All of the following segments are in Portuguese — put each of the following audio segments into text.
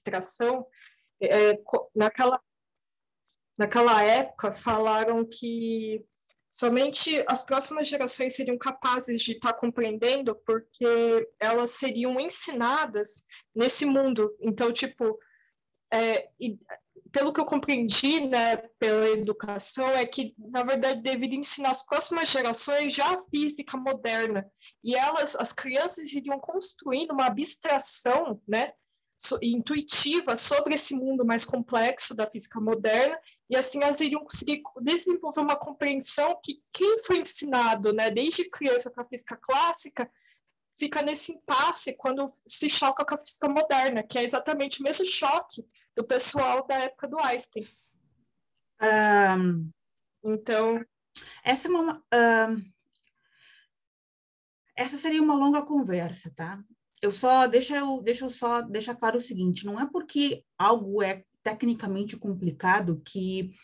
abstração, naquela época falaram que somente as próximas gerações seriam capazes de estar compreendendo porque elas seriam ensinadas nesse mundo. Então, tipo, pelo que eu compreendi, né, pela educação, é que, na verdade, deveria ensinar as próximas gerações já a física moderna. E as crianças iriam construindo uma abstração, né, intuitiva sobre esse mundo mais complexo da física moderna, e assim elas iriam conseguir desenvolver uma compreensão que quem foi ensinado, né, desde criança para a física clássica fica nesse impasse quando se choca com a física moderna, que é exatamente o mesmo choque do pessoal da época do Einstein. Então, essa seria uma longa conversa, tá? Deixa eu só deixar claro o seguinte: não é porque algo é tecnicamente complicado que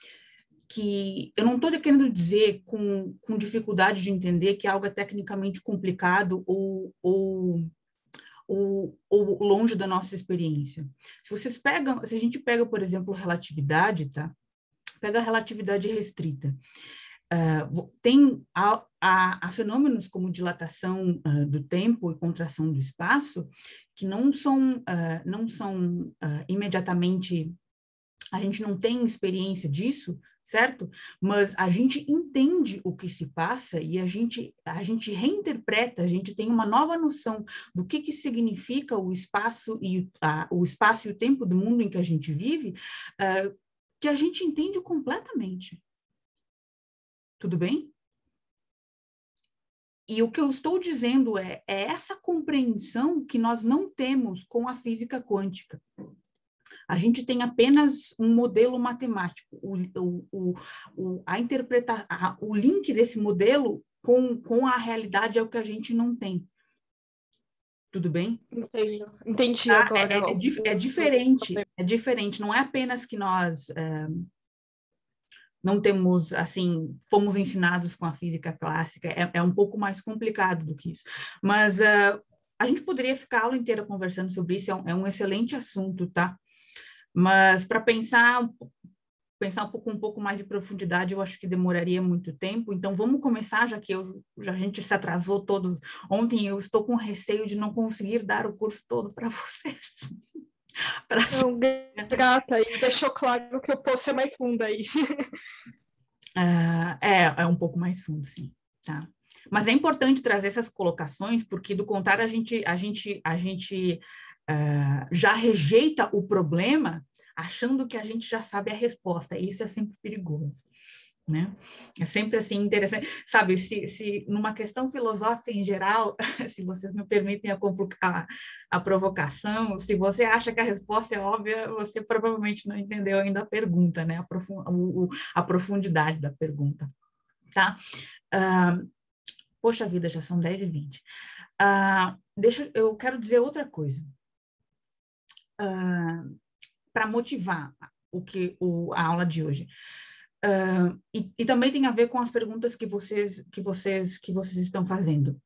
eu não estou querendo dizer com dificuldade de entender que algo é tecnicamente complicado ou longe da nossa experiência. Se a gente pega, por exemplo, relatividade, tá? Pega a relatividade restrita. Há fenômenos como dilatação do tempo e contração do espaço que não são imediatamente, a gente não tem experiência disso, certo? Mas a gente entende o que se passa e a gente reinterpreta, a gente tem uma nova noção do que significa o espaço e o tempo do mundo em que a gente vive, que a gente entende completamente. Tudo bem? E o que eu estou dizendo é essa compreensão que nós não temos com a física quântica. A gente tem apenas um modelo matemático. O link desse modelo com a realidade é o que a gente não tem. Tudo bem? Entendi agora. É diferente. Não é apenas que nós não temos, assim, fomos ensinados com a física clássica, é um pouco mais complicado do que isso. Mas a gente poderia ficar a aula inteira conversando sobre isso, é um excelente assunto, tá? Mas para pensar um pouco mais de profundidade, eu acho que demoraria muito tempo, então vamos começar, já que a gente se atrasou todos. Ontem eu estou com receio de não conseguir dar o curso todo para vocês. Não, grata, e deixou claro que eu posso ser mais funda aí. É um pouco mais fundo, sim, tá? Mas é importante trazer essas colocações, porque do contrário a gente já rejeita o problema achando que a gente já sabe a resposta, e isso é sempre perigoso, né? É sempre assim interessante, sabe, se numa questão filosófica em geral, se vocês me permitem a provocação, se você acha que a resposta é óbvia, você provavelmente não entendeu ainda a pergunta, né? A profundidade da pergunta, tá? Poxa vida, já são 10h20. Eu quero dizer outra coisa. Para motivar a aula de hoje. E também tem a ver com as perguntas que vocês estão fazendo.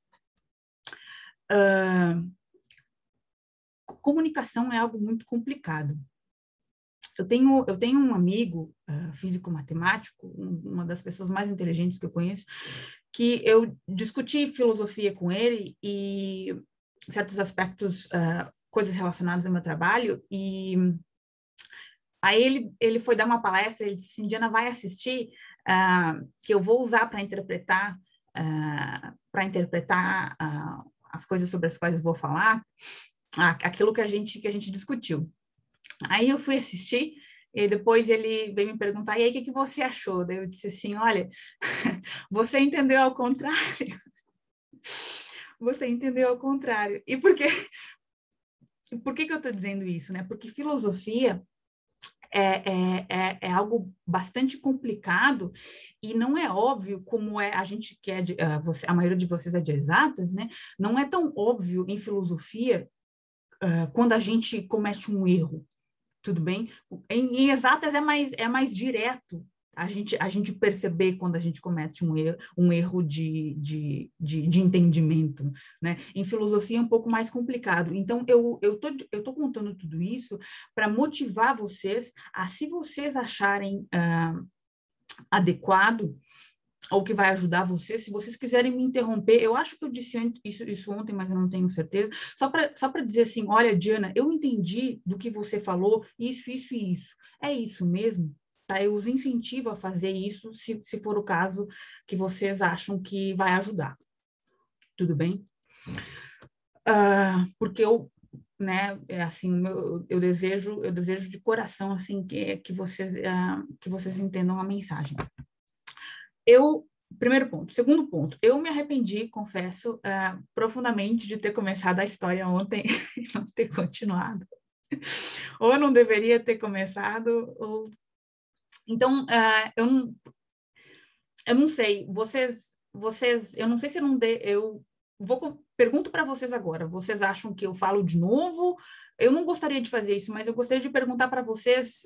Comunicação é algo muito complicado. Eu tenho um amigo físico-matemático, uma das pessoas mais inteligentes que eu conheço, que eu discuti filosofia com ele e certos aspectos, coisas relacionadas ao meu trabalho, e aí ele foi dar uma palestra, ele disse, Indiana, vai assistir, que eu vou usar para interpretar as coisas sobre as quais eu vou falar, aquilo que a gente discutiu. Aí eu fui assistir, e depois ele veio me perguntar, e aí, o que você achou? Daí eu disse assim, olha, você entendeu ao contrário. Você entendeu ao contrário. E por que eu estou dizendo isso, né? Porque filosofia é algo bastante complicado e não é óbvio como a gente que a maioria de vocês é de exatas, né? Não é tão óbvio em filosofia quando a gente comete um erro, tudo bem? Em exatas é mais direto, A gente perceber quando a gente comete um erro de entendimento, né? Em filosofia é um pouco mais complicado. Então, eu tô contando tudo isso para motivar vocês a, se vocês acharem adequado, ou que vai ajudar vocês, se vocês quiserem me interromper, eu acho que eu disse isso ontem, mas eu não tenho certeza, só para dizer assim, olha, Diana, eu entendi do que você falou, isso e isso. É isso mesmo? Tá? Eu os incentivo a fazer isso, se for o caso que vocês acham que vai ajudar. Tudo bem? Porque eu, né, é assim, eu desejo de coração, assim, que vocês entendam a mensagem. Primeiro ponto. Segundo ponto, eu me arrependi, confesso, profundamente de ter começado a história ontem e não ter continuado. Ou eu não deveria ter começado, ou... Então, eu não sei, eu não sei se eu não dei, pergunto para vocês agora, vocês acham que eu falo de novo? Eu não gostaria de fazer isso, mas eu gostaria de perguntar para vocês,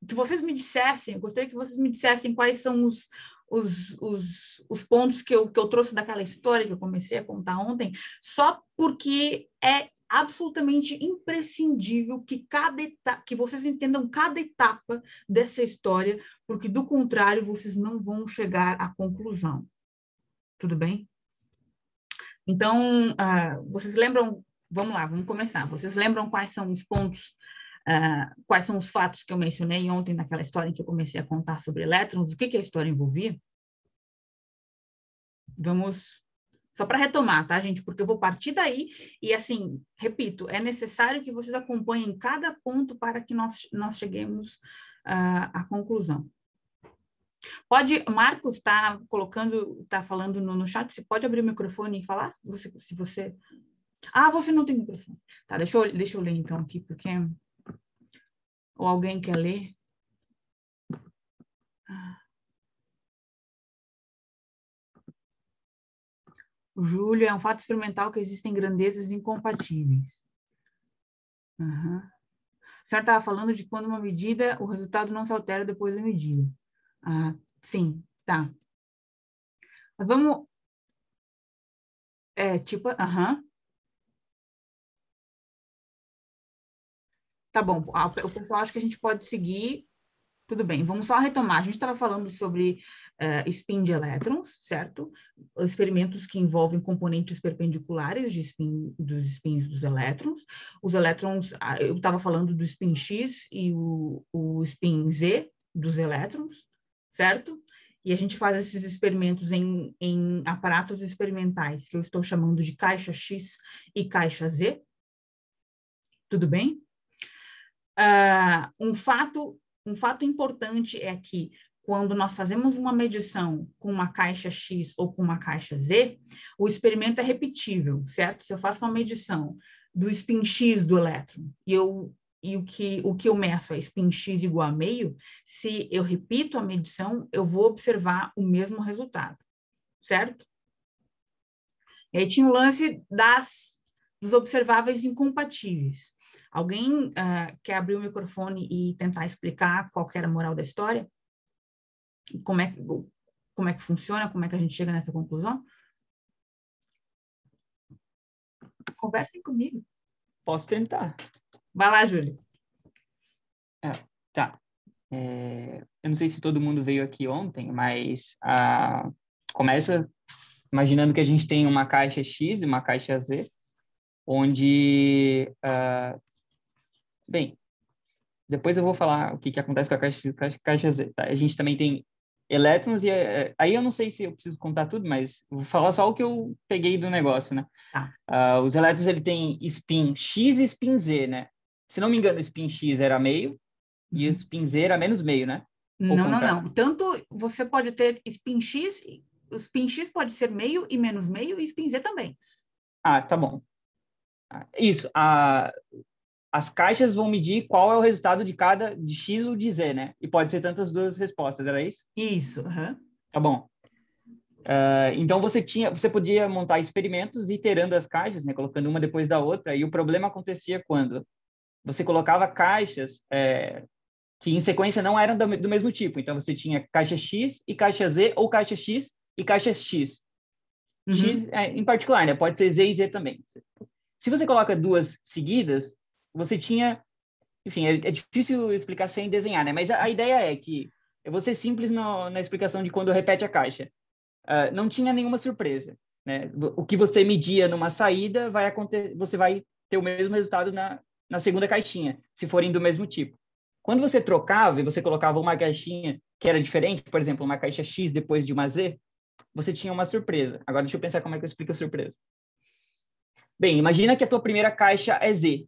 que vocês me dissessem, eu gostaria que vocês me dissessem quais são os pontos que eu trouxe daquela história que eu comecei a contar ontem, só porque é absolutamente imprescindível que vocês entendam cada etapa dessa história, porque do contrário vocês não vão chegar à conclusão. Tudo bem? Então, vocês lembram? Vamos lá, vamos começar. Vocês lembram quais são os pontos, quais são os fatos que eu mencionei ontem naquela história em que eu comecei a contar sobre elétrons? O que a história envolvia? Vamos, só para retomar, tá, gente? Porque eu vou partir daí e, assim, repito, é necessário que vocês acompanhem cada ponto para que nós cheguemos à conclusão. Marcos está falando no chat, você pode abrir o microfone e falar? Se você... você não tem microfone. Tá, deixa eu ler então aqui, porque... Ou alguém quer ler? Júlio, é um fato experimental que existem grandezas incompatíveis. Uhum. A senhora estava falando de quando uma medida, o resultado não se altera depois da medida. Sim, tá. Mas vamos... Tá bom, o pessoal acha que a gente pode seguir. Tudo bem, vamos só retomar. A gente estava falando sobre spin de elétrons, certo? Experimentos que envolvem componentes perpendiculares dos spins dos elétrons. Os elétrons, eu estava falando do spin X e o spin Z dos elétrons, certo? E a gente faz esses experimentos em aparatos experimentais, que eu estou chamando de caixa X e caixa Z. Tudo bem? Um fato importante é que, quando nós fazemos uma medição com uma caixa X ou com uma caixa Z, o experimento é repetível, certo? Se eu faço uma medição do spin X do elétron e o que eu meço é spin X igual a meio, se eu repito a medição, eu vou observar o mesmo resultado, certo? E aí tinha o lance dos observáveis incompatíveis. Alguém quer abrir o microfone e tentar explicar qual que era a moral da história? Como é que funciona? Como é que a gente chega nessa conclusão? Conversem comigo. Posso tentar. Vai lá, Júlio. Tá. Eu não sei se todo mundo veio aqui ontem, mas começa imaginando que a gente tem uma caixa X e uma caixa Z, onde... bem, depois eu vou falar o que acontece com a caixa X e a caixa Z. Tá? A gente também tem elétrons e... aí eu não sei se eu preciso contar tudo, mas vou falar só o que eu peguei do negócio, né? Os elétrons, ele tem spin X e spin Z, né? Se não me engano, o spin X era meio e o spin Z era menos meio, né? Não. Tanto você pode ter spin X, o spin X pode ser meio e menos meio, e spin Z também. Tá bom. Isso. As caixas vão medir qual é o resultado de cada, de X ou de Z, né? E pode ser tantas duas respostas, era isso? Isso. Tá bom. Então, você podia montar experimentos iterando as caixas, né? Colocando uma depois da outra, e o problema acontecia quando você colocava caixas que em sequência não eram do mesmo tipo. Então, você tinha caixa X e caixa Z, ou caixa X e caixa X. X em particular, né? Pode ser Z e Z também. Se você coloca duas seguidas, você tinha... Enfim, é difícil explicar sem desenhar, né? Mas a ideia é que eu vou ser simples na explicação de quando repete a caixa. Não tinha nenhuma surpresa, né? O que você media numa saída, você vai ter o mesmo resultado na segunda caixinha, se forem do mesmo tipo. Quando você trocava e você colocava uma caixinha que era diferente, por exemplo, uma caixa X depois de uma Z, você tinha uma surpresa. Agora, deixa eu pensar como é que eu explico a surpresa. Bem, imagina que a tua primeira caixa é Z.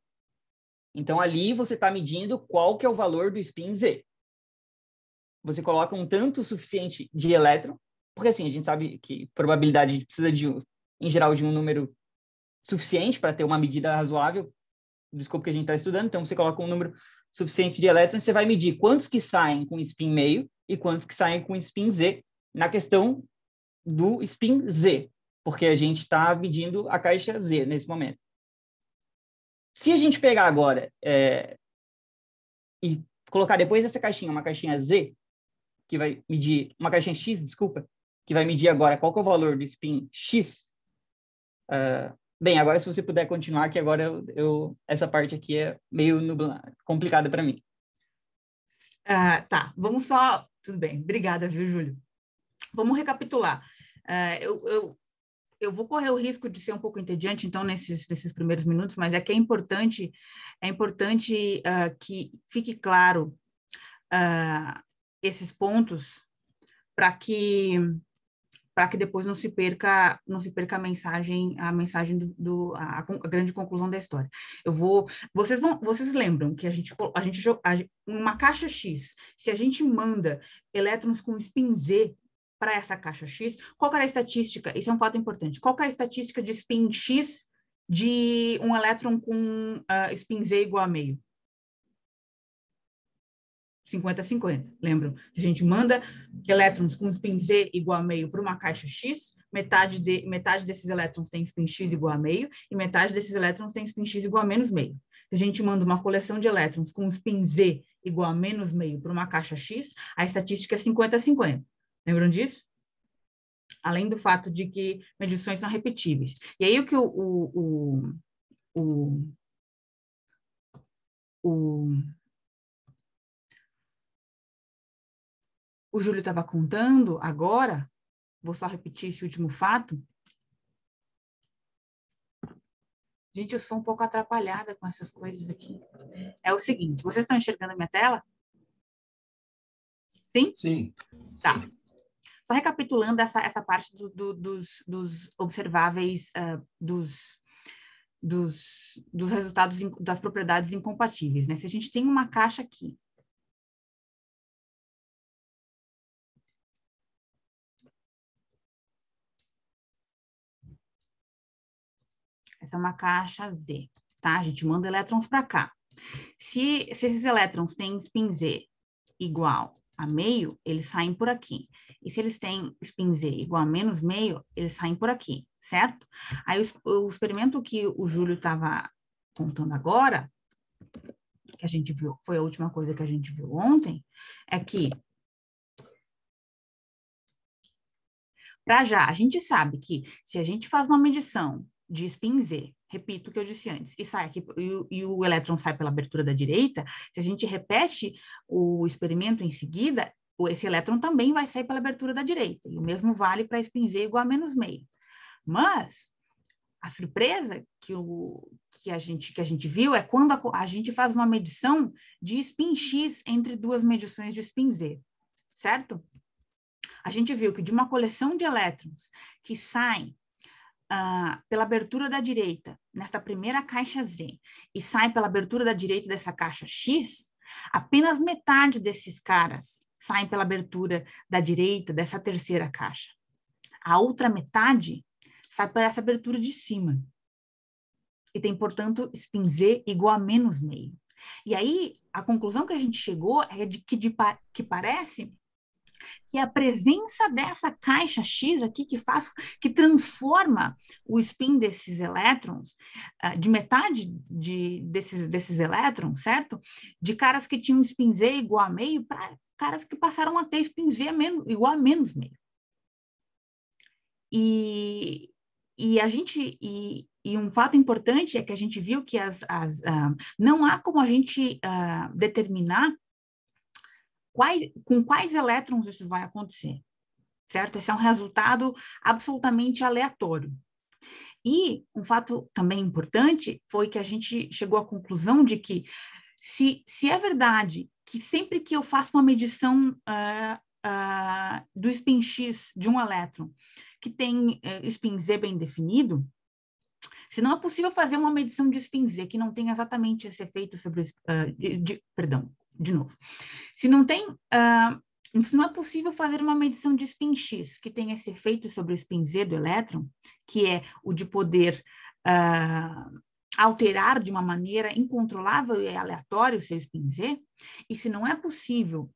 Então, ali você está medindo qual que é o valor do spin Z. Você coloca um tanto suficiente de elétron, porque assim, a gente sabe que probabilidade precisa em geral, de um número suficiente para ter uma medida razoável do escopo que a gente está estudando. Então, você coloca um número suficiente de elétrons, você vai medir quantos que saem com spin meio e quantos que saem com spin Z na questão do spin Z, porque a gente está medindo a caixa Z nesse momento. Se a gente pegar agora e colocar depois dessa caixinha uma caixinha Z, que vai medir, uma caixinha X, desculpa, que vai medir agora qual que é o valor do spin X. Bem, agora se você puder continuar, que agora essa parte aqui é meio complicada para mim. Tá, vamos só... Tudo bem, obrigada, viu, Júlio? Vamos recapitular. Eu vou correr o risco de ser um pouco entediante, então, nesses primeiros minutos, mas é que é importante que fique claro esses pontos para que depois não se perca a mensagem a grande conclusão da história. Vocês lembram que uma caixa X, se a gente manda elétrons com spin Z para essa caixa X, qual que era a estatística? Isso é um fato importante. Qual que é a estatística de spin X de um elétron com spin Z igual a meio? 50-50, lembram? Se a gente manda elétrons com spin Z igual a meio para uma caixa X, metade desses elétrons tem spin X igual a meio e metade desses elétrons tem spin X igual a menos meio. Se a gente manda uma coleção de elétrons com spin Z igual a menos meio para uma caixa X, a estatística é 50-50. Lembram disso? Além do fato de que medições são repetíveis. E aí o que o Júlio estava contando agora, vou só repetir esse último fato. Gente, eu sou um pouco atrapalhada com essas coisas aqui. É o seguinte, vocês estão enxergando a minha tela? Sim? Sim. Tá. Só recapitulando essa parte dos observáveis, dos resultados das propriedades incompatíveis, né? Se a gente tem uma caixa aqui, essa é uma caixa Z, tá? A gente manda elétrons para cá. Se esses elétrons têm spin Z igual a meio, eles saem por aqui. E se eles têm spin Z igual a menos meio, eles saem por aqui, certo? Aí o experimento que o Júlio estava contando agora, que a gente viu, foi a última coisa que a gente viu ontem, é que para já, a gente sabe que se a gente faz uma medição de spin Z, repito o que eu disse antes, e sai aqui, e o elétron sai pela abertura da direita, se a gente repete o experimento em seguida, esse elétron também vai sair pela abertura da direita, e o mesmo vale para spin Z igual a menos meio. Mas a surpresa que a gente viu é quando a gente faz uma medição de spin X entre duas medições de spin Z, certo? A gente viu que de uma coleção de elétrons que saem pela abertura da direita, nesta primeira caixa Z, e saem pela abertura da direita dessa caixa X, apenas metade desses caras saem pela abertura da direita dessa terceira caixa. A outra metade sai por essa abertura de cima. E tem, portanto, spin Z igual a menos meio. E aí, a conclusão que a gente chegou é que parece que é a presença dessa caixa X aqui que transforma o spin desses elétrons, de metade desses elétrons, certo? De caras que tinham spin Z igual a meio para caras que passaram a ter spin Z igual a menos meio. E um fato importante é que a gente viu que não há como a gente determinar com quais elétrons isso vai acontecer, certo? Esse é um resultado absolutamente aleatório. E um fato também importante foi que a gente chegou à conclusão de que se é verdade que sempre que eu faço uma medição do spin X de um elétron que tem spin Z bem definido, se não é possível fazer uma medição de spin Z que não tem exatamente esse efeito sobre perdão, de novo. Se não é possível fazer uma medição de spin X que tem esse efeito sobre o spin Z do elétron, que é o de poder alterar de uma maneira incontrolável e aleatória o seu spin Z, e se não é possível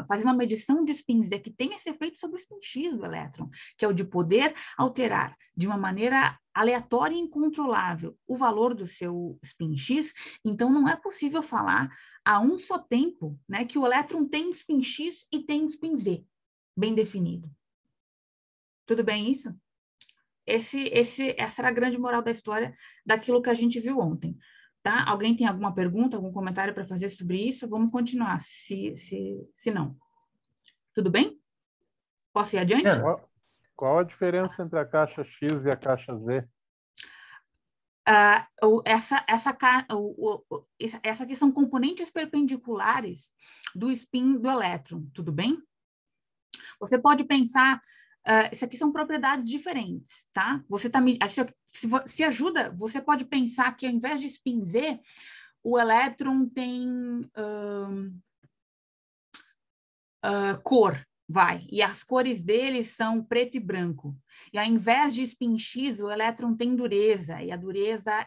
fazer uma medição de spin Z que tem esse efeito sobre o spin X do elétron, que é o de poder alterar de uma maneira aleatória e incontrolável o valor do seu spin X, então não é possível falar a um só tempo, né, que o elétron tem spin X e tem spin Z bem definido. Tudo bem isso? Essa era a grande moral da história daquilo que a gente viu ontem. Tá? Alguém tem alguma pergunta, algum comentário para fazer sobre isso? Vamos continuar, se não. Tudo bem? Posso ir adiante? Qual a diferença entre a caixa X e a caixa Z? Essa aqui são componentes perpendiculares do spin do elétron, tudo bem? Você pode pensar, isso aqui são propriedades diferentes, tá? Se ajuda, você pode pensar que ao invés de spin Z, o elétron tem cor, e as cores dele são preto e branco. E ao invés de spin X, o elétron tem dureza, e a dureza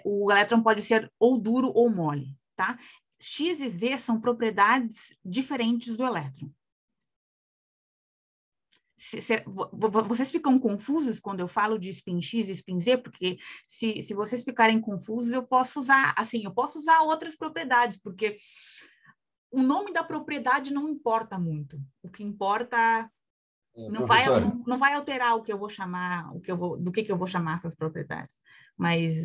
o elétron pode ser ou duro ou mole, tá? X e Z são propriedades diferentes do elétron. Vocês ficam confusos quando eu falo de spin X e spin Z? Porque se vocês ficarem confusos, eu posso usar outras propriedades, porque o nome da propriedade não importa muito. O que importa não vai alterar o que eu vou chamar, do que eu vou chamar essas propriedades. Mas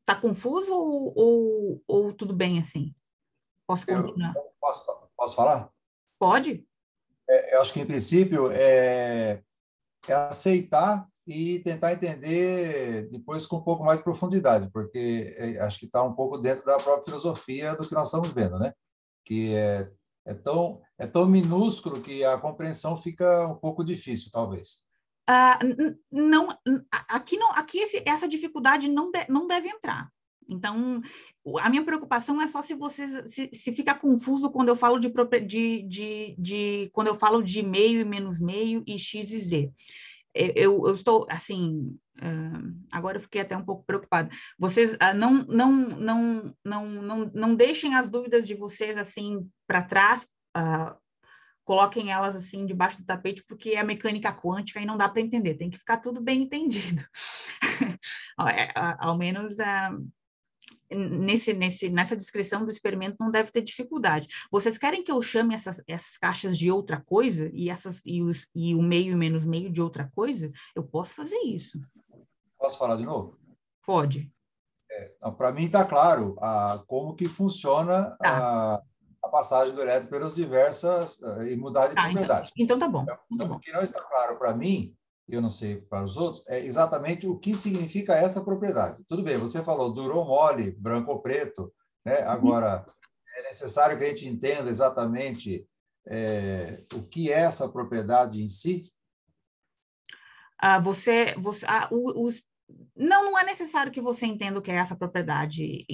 tá confuso ou tudo bem assim? Posso continuar? Posso falar? Pode. Eu acho que, em princípio, é aceitar e tentar entender depois com um pouco mais de profundidade, porque acho que está um pouco dentro da própria filosofia do que nós estamos vendo, né? Que é tão minúsculo que a compreensão fica um pouco difícil, talvez. Aqui essa dificuldade não deve entrar. Então, a minha preocupação é só se você se fica confuso quando eu falo quando eu falo de meio e menos meio e X e Z. Eu estou, assim, agora eu fiquei até um pouco preocupada. Vocês não deixem as dúvidas de vocês, assim, para trás, coloquem elas, assim, debaixo do tapete, porque é mecânica quântica e não dá para entender, tem que ficar tudo bem entendido. Ao menos nessa descrição do experimento não deve ter dificuldade. Vocês querem que eu chame essas caixas de outra coisa e o meio e menos meio de outra coisa? Eu posso fazer isso. Posso falar de novo? Pode. Para mim está claro como que funciona a passagem do elétron pelas diversas e mudar de propriedade. Então tá bom. O que não está claro para mim, eu não sei para os outros, é exatamente o que significa essa propriedade. Tudo bem, você falou duro ou mole, branco ou preto, né? Agora, é necessário que a gente entenda exatamente o que é essa propriedade em si? Não é necessário que você entenda o que é essa propriedade.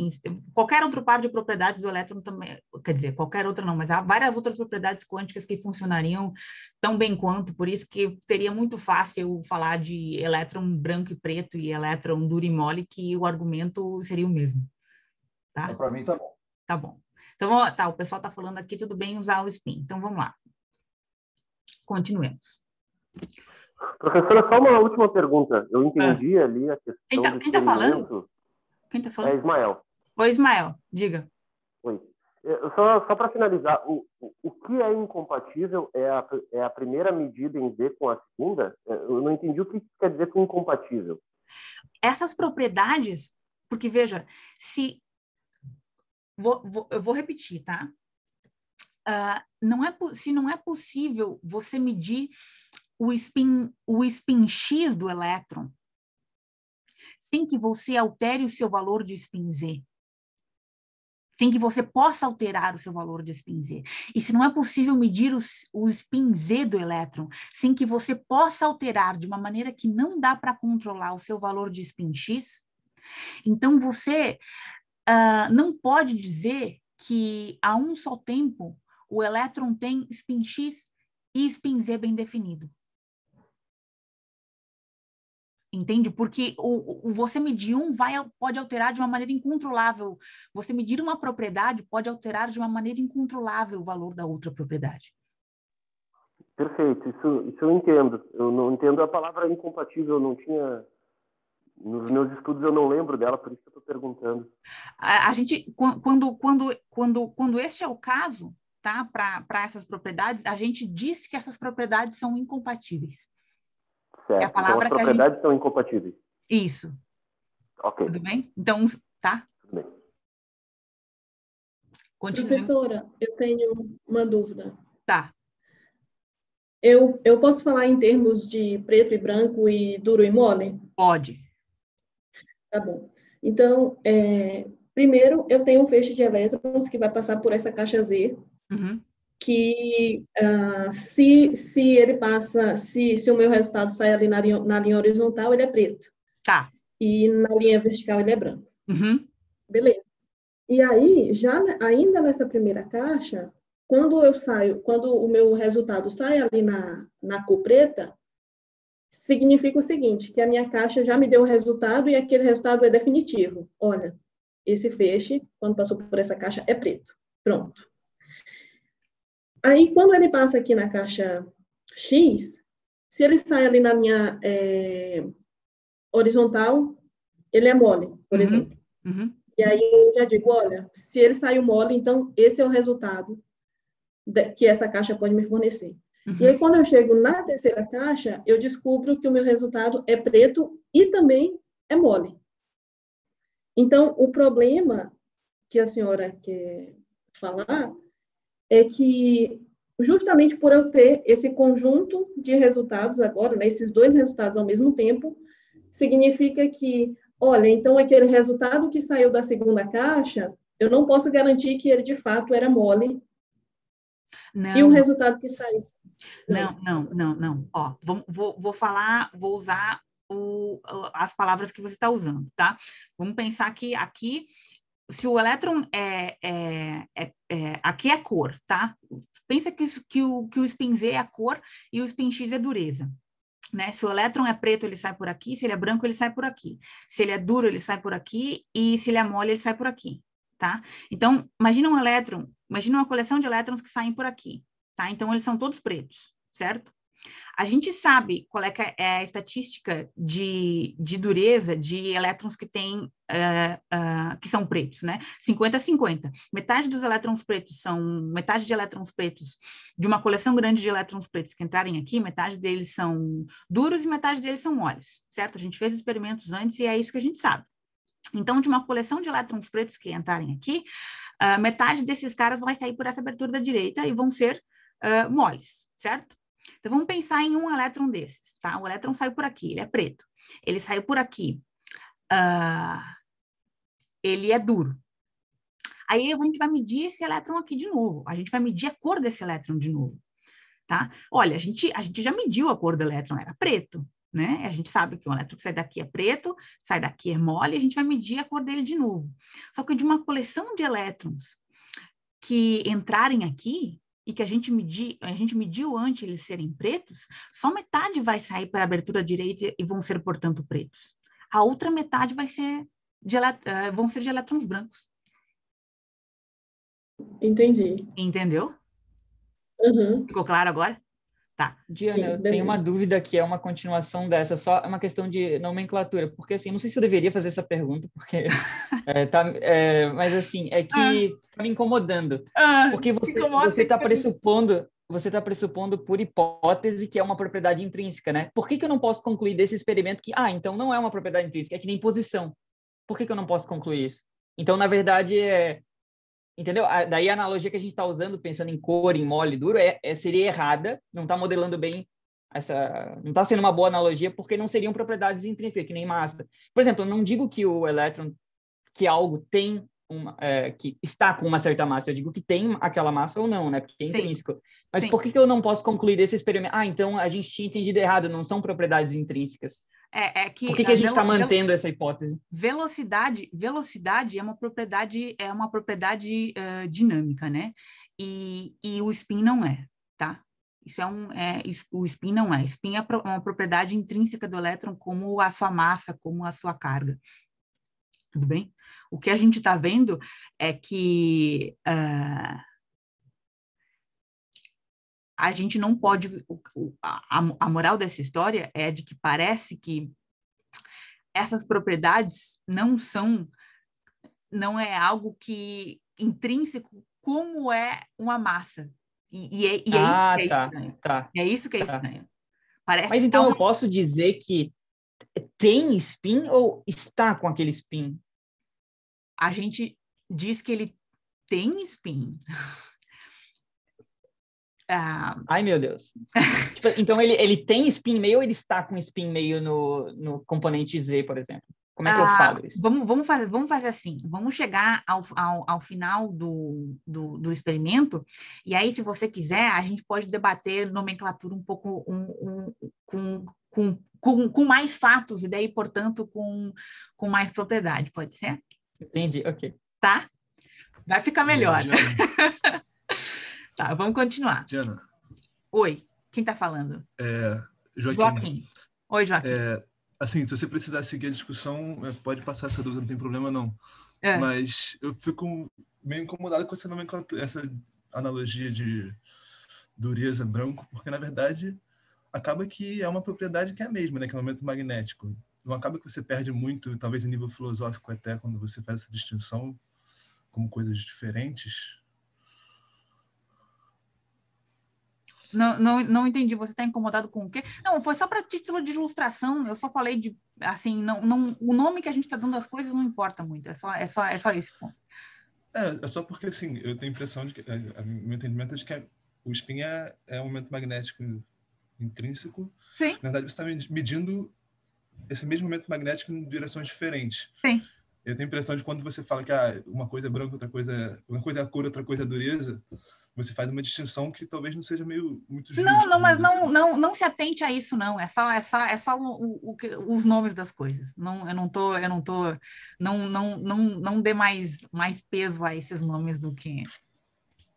Qualquer outro par de propriedades do elétron também, quer dizer, qualquer outra não, mas há várias outras propriedades quânticas que funcionariam tão bem quanto, por isso que seria muito fácil falar de elétron branco e preto e elétron duro e mole, que o argumento seria o mesmo. Tá? Para mim tá bom. Tá bom. Então, ó, tá, o pessoal está falando aqui, tudo bem usar o spin. Então, vamos lá. Continuemos. Professora, só uma última pergunta. Eu entendi ali a questão do Quem tá falando? experimento. Quem tá falando? É Ismael. Oi, Ismael, diga. Oi. Só para finalizar, o que é incompatível é a primeira medida em D com a segunda? Eu não entendi o que quer dizer com incompatível. Essas propriedades, porque veja, se... eu vou repetir, tá? Se não é possível você medir o spin X do elétron sem que você altere o seu valor de spin Z, sem que você possa alterar o seu valor de spin Z. E se não é possível medir o spin Z do elétron sem que você possa alterar de uma maneira que não dá para controlar o seu valor de spin X, então você não pode dizer que a um só tempo o elétron tem spin X e spin Z bem definido. Entende? Porque você medir pode alterar de uma maneira incontrolável. Você medir uma propriedade pode alterar de uma maneira incontrolável o valor da outra propriedade. Perfeito, isso eu entendo. Eu não entendo a palavra incompatível, eu não tinha... Nos meus estudos eu não lembro dela, por isso que eu estou perguntando. A gente, quando este é o caso, tá? Para essas propriedades, a gente diz que essas propriedades são incompatíveis. Certo, É a palavra então as propriedades são incompatíveis. Isso. Ok. Tudo bem? Então, tá? Tudo bem. Continue. Professora, eu tenho uma dúvida. Tá. Eu posso falar em termos de preto e branco e duro e mole? Pode. Tá bom. Então, primeiro, eu tenho um feixe de elétrons que vai passar por essa caixa Z, Uhum. que se ele passa, se o meu resultado sai ali na linha horizontal, ele é preto. Tá. E na linha vertical, ele é branco. Uhum. Beleza. E aí, ainda nessa primeira caixa, quando o meu resultado sai ali na cor preta, significa o seguinte, que a minha caixa já me deu o resultado e aquele resultado é definitivo. Olha, esse feixe, quando passou por essa caixa, é preto. Pronto. Aí, quando ele passa aqui na caixa X, se ele sai ali na minha horizontal, ele é mole, por exemplo. Uhum. E aí eu já digo, olha, se ele saiu mole, então esse é o resultado que essa caixa pode me fornecer. Uhum. E aí, quando eu chego na terceira caixa, eu descubro que o meu resultado é preto e também é mole. Então, o problema que a senhora quer falar é que, justamente por eu ter esse conjunto de resultados agora, né, esses dois resultados ao mesmo tempo, significa que, olha, então aquele resultado que saiu da segunda caixa, eu não posso garantir que ele de fato era mole. Não. E o resultado que saiu. Não. Ó, vou usar as palavras que você está usando, tá? Vamos pensar que aqui, se o elétron aqui é cor, tá? Pensa que o spin Z é a cor e o spin X é dureza. Né? Se o elétron é preto, ele sai por aqui, se ele é branco, ele sai por aqui. Se ele é duro, ele sai por aqui, e se ele é mole, ele sai por aqui, tá? Então, imagina um elétron, imagina uma coleção de elétrons que saem por aqui, tá? Então, eles são todos pretos, certo? A gente sabe qual é a estatística de dureza de elétrons que que são pretos, né? 50-50. Metade de elétrons pretos de uma coleção grande de elétrons pretos que entrarem aqui, metade deles são duros e metade deles são moles, certo? A gente fez experimentos antes e é isso que a gente sabe. Então, de uma coleção de elétrons pretos que entrarem aqui, metade desses caras vai sair por essa abertura da direita e vão ser moles, certo? Então, vamos pensar em um elétron desses, tá? O elétron saiu por aqui, ele é preto. Ele saiu por aqui, ele é duro. Aí, a gente vai medir esse elétron aqui de novo. A gente vai medir a cor desse elétron de novo, tá? Olha, a gente já mediu a cor do elétron, era preto, né? A gente sabe que o elétron que sai daqui é preto, sai daqui é mole, a gente vai medir a cor dele de novo. Só que de uma coleção de elétrons que entrarem aqui, e que a gente mediu antes eles serem pretos, só metade vai sair para a abertura direita e vão ser, portanto, pretos. A outra metade vão ser de elétrons brancos. Entendi. Entendeu? Uhum. Ficou claro agora? Tá. Diana, eu Sim, tenho uma beleza. dúvida que é uma continuação dessa, só é uma questão de nomenclatura, porque assim, não sei se eu deveria fazer essa pergunta, porque mas assim, é Ah, que tá me incomodando, porque se incomoda, você tem que está perguntar. pressupondo por hipótese que é uma propriedade intrínseca, né? Por que que eu não posso concluir desse experimento que, então não é uma propriedade intrínseca, é que nem posição. Por que que eu não posso concluir isso? Então, na verdade, entendeu? Daí a analogia que a gente está usando, pensando em cor, em mole, duro, seria errada, não está modelando bem não está sendo uma boa analogia, porque não seriam propriedades intrínsecas, que nem massa. Por exemplo, eu não digo que o elétron, que algo tem que está com uma certa massa, eu digo que tem aquela massa ou não, né? Porque é Sim, intrínseco. Mas sim. por que que eu não posso concluir desse experimento? Então a gente tinha entendido errado, não são propriedades intrínsecas. É Por que que que a gente está mantendo essa hipótese? velocidade é uma propriedade dinâmica, né? E o spin não é, tá? O spin não é. Spin é uma propriedade intrínseca do elétron, como a sua massa, como a sua carga. Tudo bem? O que a gente está vendo é que a gente não pode. A moral dessa história é de que parece que essas propriedades não é algo que intrínseco como é uma massa. E é isso que é Tá, estranho. tá. É isso que é Tá. estranho. Parece Mas que então eu posso dizer que tem spin ou está com aquele spin? a gente diz que ele tem spin. Ai, meu Deus. Tipo, então ele tem spin meio ou ele está com spin meio no componente Z, por exemplo? Como é que eu falo isso? Vamos fazer assim, vamos chegar ao final do experimento, e aí, se você quiser, a gente pode debater nomenclatura um pouco com mais fatos, e daí, portanto, com mais propriedade, pode ser? Entendi, ok. Tá? Vai ficar melhor. Diana, Tá, vamos continuar. Diana, Oi, quem está falando? Joaquim. Oi, Joaquim. Assim, se você precisar seguir a discussão, pode passar essa dúvida, não tem problema não. Mas eu fico meio incomodado com essa nomenclatura, essa analogia de dureza branco, porque na verdade acaba que é uma propriedade que é a mesma, né, que é o momento magnético. Não acaba que você perde muito, talvez em nível filosófico até, quando você faz essa distinção como coisas diferentes. Não entendi. Você está incomodado com o quê? Não, foi só para título de ilustração. Eu só falei de, assim, o nome que a gente está dando às coisas não importa muito. É só isso. É só porque, assim, eu tenho a impressão de que, meu entendimento é de que o spin é um momento magnético intrínseco. Sim. Na verdade, você está medindo esse mesmo momento magnético em direções diferentes. Sim. Eu tenho a impressão de quando você fala que uma coisa é branca, uma coisa é a cor, outra coisa é a dureza, você faz uma distinção que talvez não seja muito justa. Mas não se atente a isso, não. É só os nomes das coisas. Não dê mais peso a esses nomes do que.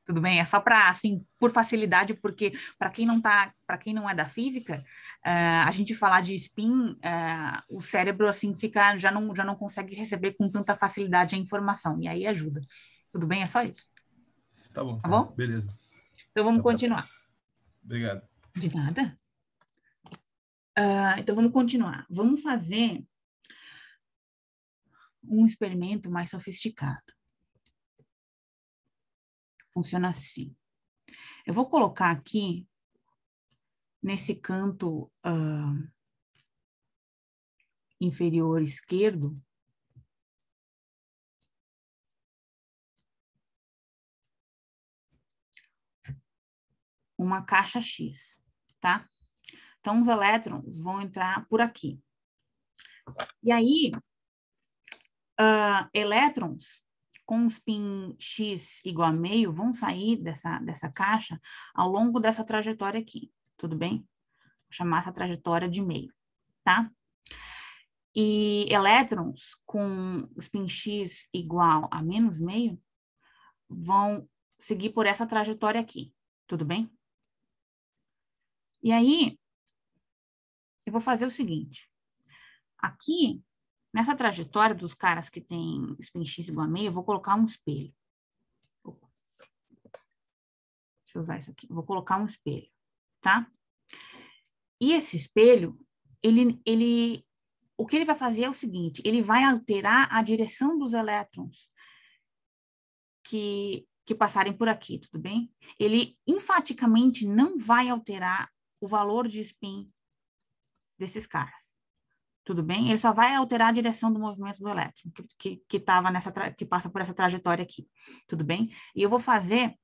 Tudo bem? É só para, assim, por facilidade, porque para quem não é da física, a gente falar de spin, o cérebro assim já não consegue receber com tanta facilidade a informação, e aí ajuda. Tudo bem? É só isso. Tá bom. Tá bom? Beleza. Então vamos continuar. Obrigado. De nada. Então vamos continuar. Vamos fazer um experimento mais sofisticado. Funciona assim. Eu vou colocar aqui, nesse canto inferior esquerdo, uma caixa X, tá? Então, os elétrons vão entrar por aqui. E aí, elétrons com spin X igual a meio vão sair dessa caixa ao longo dessa trajetória aqui, tudo bem? Vou chamar essa trajetória de meio, tá? E elétrons com spin X igual a menos meio vão seguir por essa trajetória aqui, tudo bem? E aí, eu vou fazer o seguinte. Aqui, nessa trajetória dos caras que tem spin X igual a meio, eu vou colocar um espelho. Deixa eu usar isso aqui. Eu vou colocar um espelho, tá? E esse espelho, o que ele vai fazer é o seguinte, ele vai alterar a direção dos elétrons que passarem por aqui, tudo bem? Ele, enfaticamente, não vai alterar o valor de spin desses caras, tudo bem? Ele só vai alterar a direção do movimento do elétron, que passa por essa trajetória aqui, tudo bem? E eu vou fazer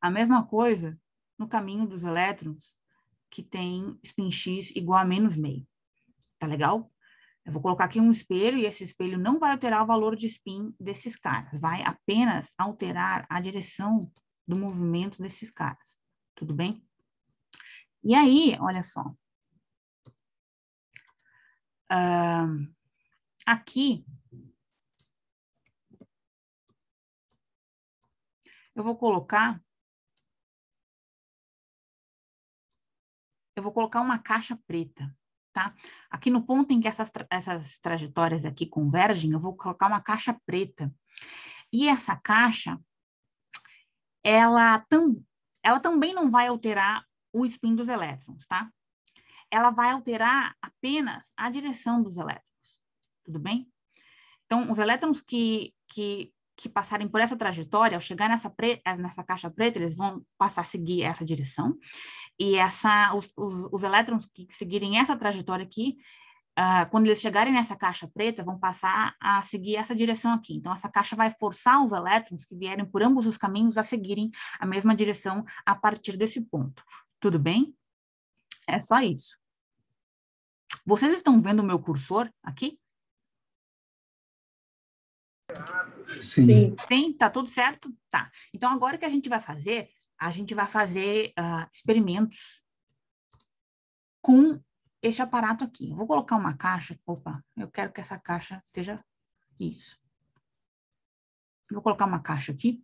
a mesma coisa no caminho dos elétrons que tem spin x igual a menos meio. Tá legal? Eu vou colocar aqui um espelho e esse espelho não vai alterar o valor de spin desses caras. Vai apenas alterar a direção do movimento desses caras. Tudo bem? E aí, olha só. Aqui, eu vou colocar uma caixa preta, tá? Aqui no ponto em que essas trajetórias aqui convergem, eu vou colocar uma caixa preta. E essa caixa, ela também não vai alterar o spin dos elétrons, tá? Ela vai alterar apenas a direção dos elétrons, tudo bem? Então, os elétrons que passarem por essa trajetória, ao chegar nessa caixa preta, eles vão passar a seguir essa direção. E os elétrons que seguirem essa trajetória aqui, quando eles chegarem nessa caixa preta, vão passar a seguir essa direção aqui. Então, essa caixa vai forçar os elétrons que vierem por ambos os caminhos a seguirem a mesma direção a partir desse ponto. Tudo bem? É só isso. Vocês estão vendo o meu cursor aqui? Sim. Sim, tá tudo certo? Tá. Então, agora o que a gente vai fazer experimentos com esse aparato aqui. Eu vou colocar uma caixa. Opa, eu quero que essa caixa seja isso. Vou colocar uma caixa aqui.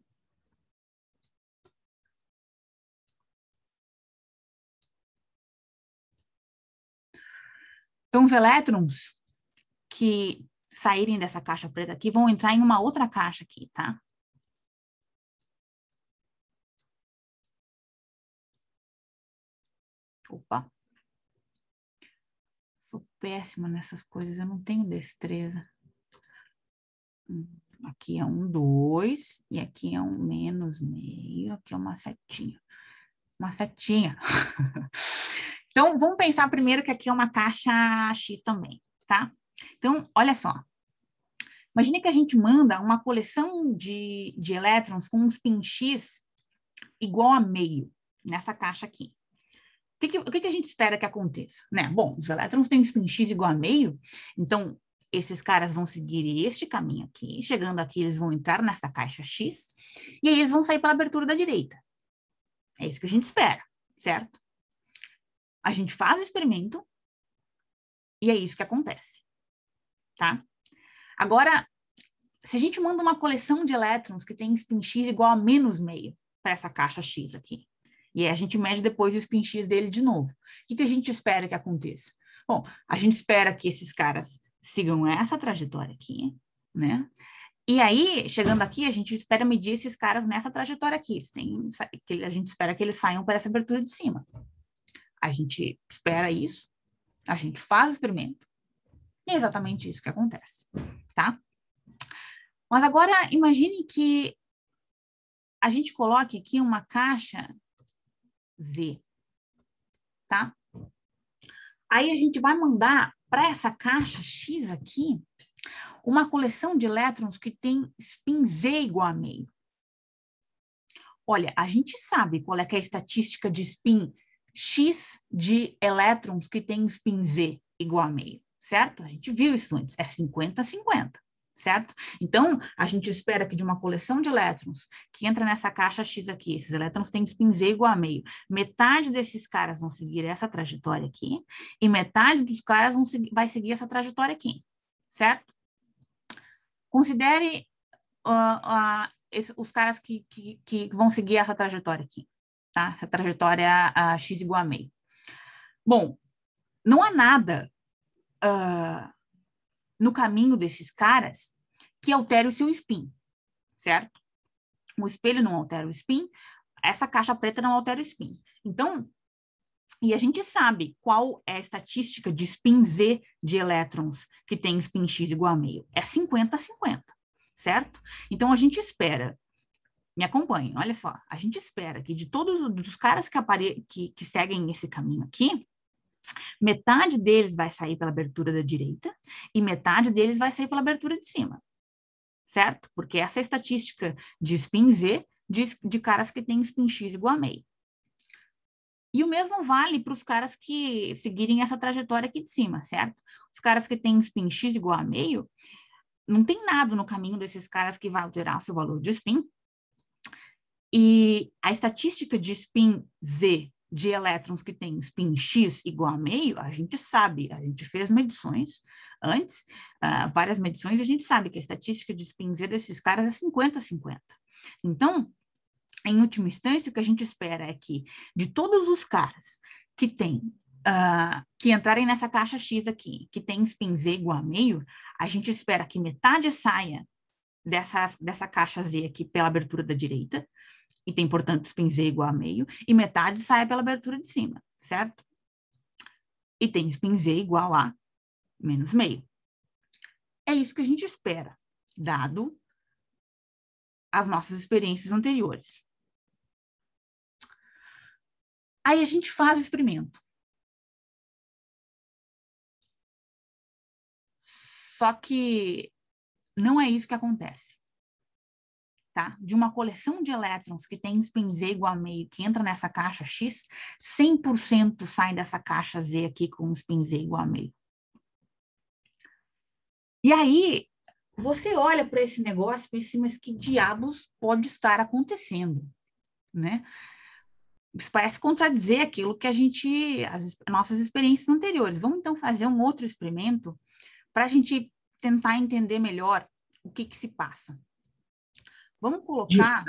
Então, os elétrons que saírem dessa caixa preta aqui vão entrar em uma outra caixa aqui, tá? Opa. Sou péssima nessas coisas, eu não tenho destreza. Aqui é um 2, e aqui é um menos meio, aqui é uma setinha. Uma setinha. Então, vamos pensar primeiro que aqui é uma caixa X também, tá? Então, olha só. Imagine que a gente manda uma coleção de elétrons com um spin X igual a meio nessa caixa aqui. O que a gente espera que aconteça? Né? Bom, os elétrons têm spin X igual a meio, então esses caras vão seguir este caminho aqui. Chegando aqui, eles vão entrar nessa caixa X, e aí eles vão sair pela abertura da direita. É isso que a gente espera, certo? A gente faz o experimento, e é isso que acontece, tá? Agora, se a gente manda uma coleção de elétrons que tem spin X igual a menos meio para essa caixa X aqui, e aí a gente mede depois o spin X dele de novo, o que a gente espera que aconteça? Bom, a gente espera que esses caras sigam essa trajetória aqui, né? E aí, chegando aqui, a gente espera medir esses caras nessa trajetória aqui. A gente espera que eles saiam para essa abertura de cima. A gente espera isso, a gente faz o experimento, e é exatamente isso que acontece, tá? Mas agora, imagine que a gente coloque aqui uma caixa Z, tá? Aí a gente vai mandar para essa caixa X aqui uma coleção de elétrons que tem spin Z igual a meio. Olha, a gente sabe qual é que é a estatística de spin X de elétrons que tem spin Z igual a meio, certo? A gente viu isso antes, é 50-50. Certo? Então, a gente espera que de uma coleção de elétrons que entra nessa caixa X aqui, esses elétrons têm spin Z igual a meio, metade desses caras vão seguir essa trajetória aqui e metade dos caras vai seguir essa trajetória aqui, certo? Considere os caras que vão seguir essa trajetória aqui, tá? Essa trajetória X igual a meio. Bom, não há nada no caminho desses caras que altere o seu spin, certo? O espelho não altera o spin, essa caixa preta não altera o spin. Então, e a gente sabe qual é a estatística de spin Z de elétrons que tem spin X igual a meio. É 50-50, certo? Então, a gente espera, me acompanhem, olha só, a gente espera que de todos os caras que seguem esse caminho aqui, metade deles vai sair pela abertura da direita e metade deles vai sair pela abertura de cima, certo? Porque essa é a estatística de spin Z de caras que têm spin X igual a meio. E o mesmo vale para os caras que seguirem essa trajetória aqui de cima, certo? Os caras que têm spin X igual a meio, não tem nada no caminho desses caras que vai alterar o seu valor de spin. E a estatística de spin Z de elétrons que tem spin X igual a meio, a gente sabe, a gente fez medições antes, várias medições, e a gente sabe que a estatística de spin Z desses caras é 50-50. Então, em última instância, o que a gente espera é que, de todos os caras que tem, que entrarem nessa caixa X aqui, que tem spin Z igual a meio, a gente espera que metade saia dessa caixa Z aqui pela abertura da direita, e tem, portanto, spin Z igual a meio, e metade saia pela abertura de cima, certo? E tem spin Z igual a menos meio. É isso que a gente espera, dado as nossas experiências anteriores. Aí a gente faz o experimento. Só que não é isso que acontece. Tá? De uma coleção de elétrons que tem spin Z igual a meio, que entra nessa caixa X, 100% sai dessa caixa Z aqui com spin Z igual a meio. E aí, você olha para esse negócio e pensa, mas que diabos pode estar acontecendo, né? Isso parece contradizer aquilo que as nossas experiências anteriores. Vamos então fazer um outro experimento para a gente tentar entender melhor o que se passa. Vamos colocar...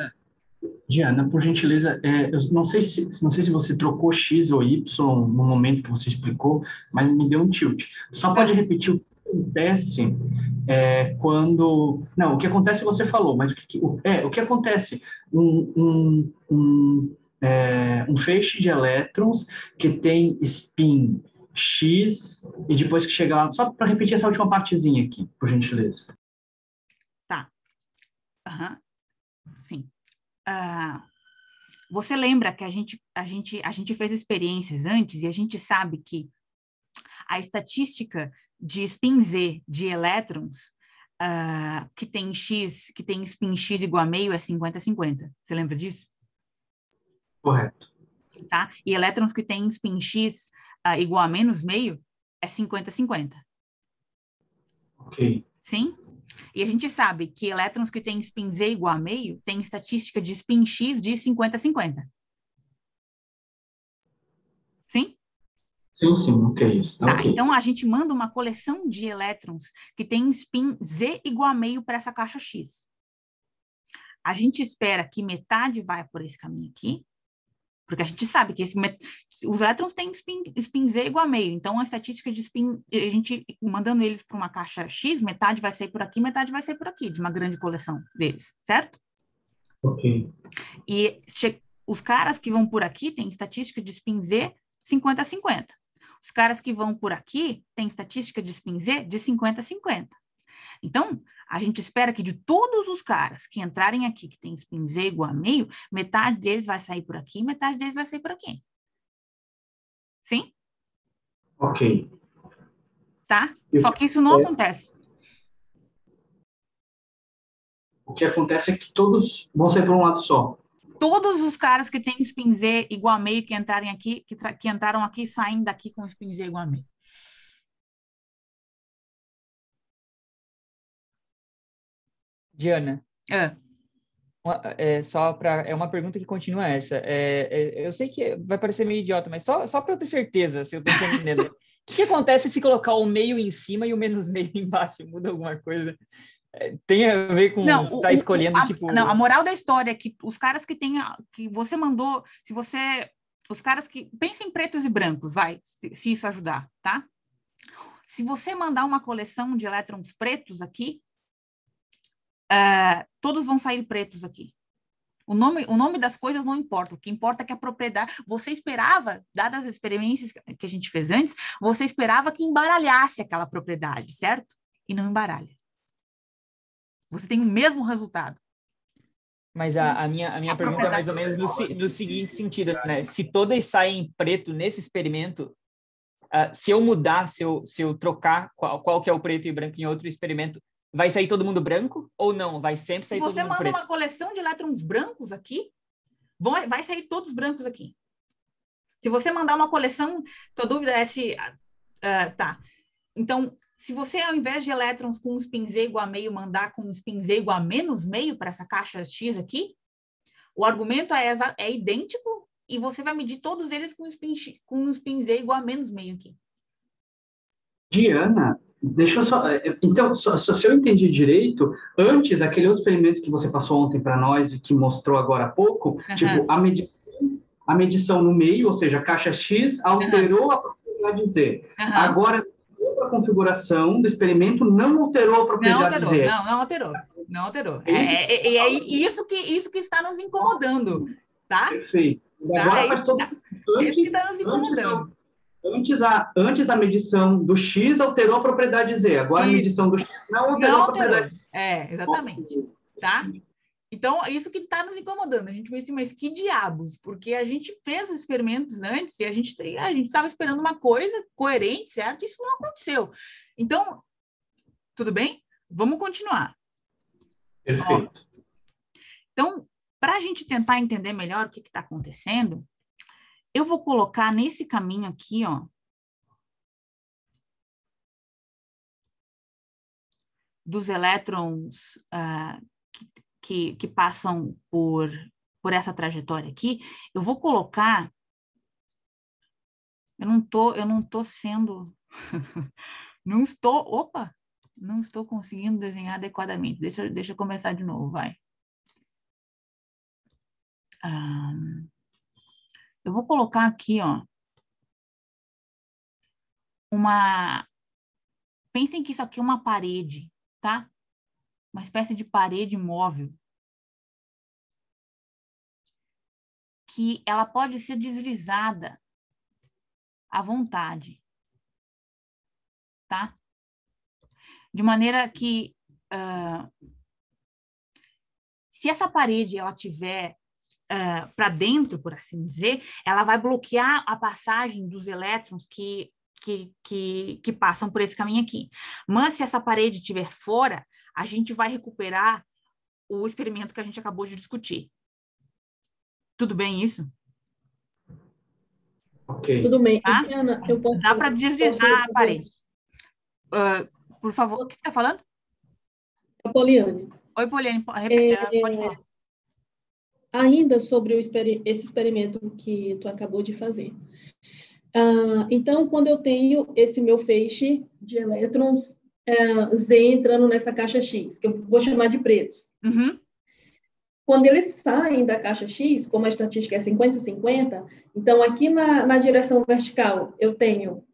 Diana, por gentileza, eu não sei se você trocou X ou Y no momento que você explicou, mas me deu um tilt. Só pode repetir o que acontece quando... Não, o que acontece você falou, mas o que acontece? Um feixe de elétrons que tem spin X e depois que chega lá... Só para repetir essa última partezinha aqui, por gentileza. Tá. Sim. Você lembra que a gente fez experiências antes e a gente sabe que a estatística de spin Z de elétrons que tem spin X igual a meio é 50-50. Você lembra disso? Correto. Tá? E elétrons que têm spin X igual a menos meio é 50-50. Ok. Sim? E a gente sabe que elétrons que têm spin Z igual a meio têm estatística de spin X de 50-50. Sim? Sim, ok. Tá, okay. então a gente manda uma coleção de elétrons que tem spin Z igual a meio para essa caixa X. A gente espera que metade vai por esse caminho aqui, porque a gente sabe que os elétrons têm spin Z igual a meio, então a estatística de spin, a gente mandando eles para uma caixa X, metade vai sair por aqui, metade vai sair por aqui, de uma grande coleção deles, certo? Ok. E os caras que vão por aqui têm estatística de spin Z 50-50. Os caras que vão por aqui têm estatística de spin Z de 50-50. Então, a gente espera que de todos os caras que entrarem aqui, que tem spin Z igual a meio, metade deles vai sair por aqui, metade deles vai sair por aqui. Sim? Ok. Tá? Só que isso não acontece. O que acontece é que todos vão sair por um lado só. Todos os caras que têm spin Z igual a meio, que entrarem aqui, que entraram aqui, saem daqui com spin Z igual a meio. Diana, é uma pergunta que continua essa. Eu sei que vai parecer meio idiota, mas só para eu ter certeza se eu estou entendendo. O que acontece se colocar o meio em cima e o menos meio embaixo? Muda alguma coisa? Tem a ver com estar escolhendo, tipo... Não, a moral da história é que os caras que você mandou, os caras que... Pensa em pretos e brancos, se isso ajudar, tá? Se você mandar uma coleção de elétrons pretos aqui, todos vão sair pretos aqui. O nome das coisas não importa. O que importa é que a propriedade... Você esperava, dadas as experiências que a gente fez antes, você esperava que embaralhasse aquela propriedade, certo? E não embaralha. Você tem o mesmo resultado. Mas a minha pergunta é mais ou menos no seguinte sentido, né? Se todas saem preto nesse experimento, se eu mudar, se eu trocar qual que é o preto e branco em outro experimento, vai sair todo mundo branco ou não? Vai sempre sair todo mundo preto? Se você manda uma coleção de elétrons brancos aqui, vai sair todos brancos aqui. Se você mandar uma coleção, tua dúvida é se... tá. Então, se você, ao invés de elétrons com um spin Z igual a meio, mandar com um spin Z igual a menos meio para essa caixa X aqui, o argumento é idêntico e você vai medir todos eles com um spin Z igual a menos meio aqui. Diana, deixa eu só... Então, se eu entendi direito, antes, aquele experimento que você passou ontem para nós e que mostrou agora há pouco, tipo, a medição no meio, ou seja, a caixa X, alterou a propriedade Z. Agora, a configuração do experimento não alterou a propriedade Z. Não alterou. É isso que está nos incomodando, tá? Perfeito. Agora faz todo isso que está nos incomodando. Antes a medição do X alterou a propriedade Z. Agora a medição do X não alterou a propriedade Z. Exatamente. Tá? Então, isso que está nos incomodando. A gente pensa assim, mas que diabos? Porque a gente fez os experimentos antes e a gente estava esperando uma coisa coerente, certo? Isso não aconteceu. Então, tudo bem? Vamos continuar. Perfeito. Então, para a gente tentar entender melhor o que está acontecendo, eu vou colocar nesse caminho aqui, ó, dos elétrons que passam por essa trajetória aqui, eu vou colocar... Eu não tô sendo... não estou conseguindo desenhar adequadamente. Deixa eu começar de novo, vai. Eu vou colocar aqui, ó, pensem que isso aqui é uma parede, tá? Uma espécie de parede móvel. Que ela pode ser deslizada à vontade, tá? De maneira que, se essa parede ela tiver para dentro, por assim dizer, ela vai bloquear a passagem dos elétrons que passam por esse caminho aqui. Mas se essa parede estiver fora, a gente vai recuperar o experimento que a gente acabou de discutir. Tudo bem isso? Ok. Tudo bem. Tá? Diana, eu posso... Dá para deslizar a parede. Por favor, o que está falando? A Poliane. Oi, Poliane, pode falar. Ainda sobre esse experimento que tu acabou de fazer. Então, quando eu tenho esse meu feixe de elétrons Z entrando nessa caixa X, que eu vou chamar de pretos. Uhum. Quando eles saem da caixa X, como a estatística é 50-50, então aqui na direção vertical eu tenho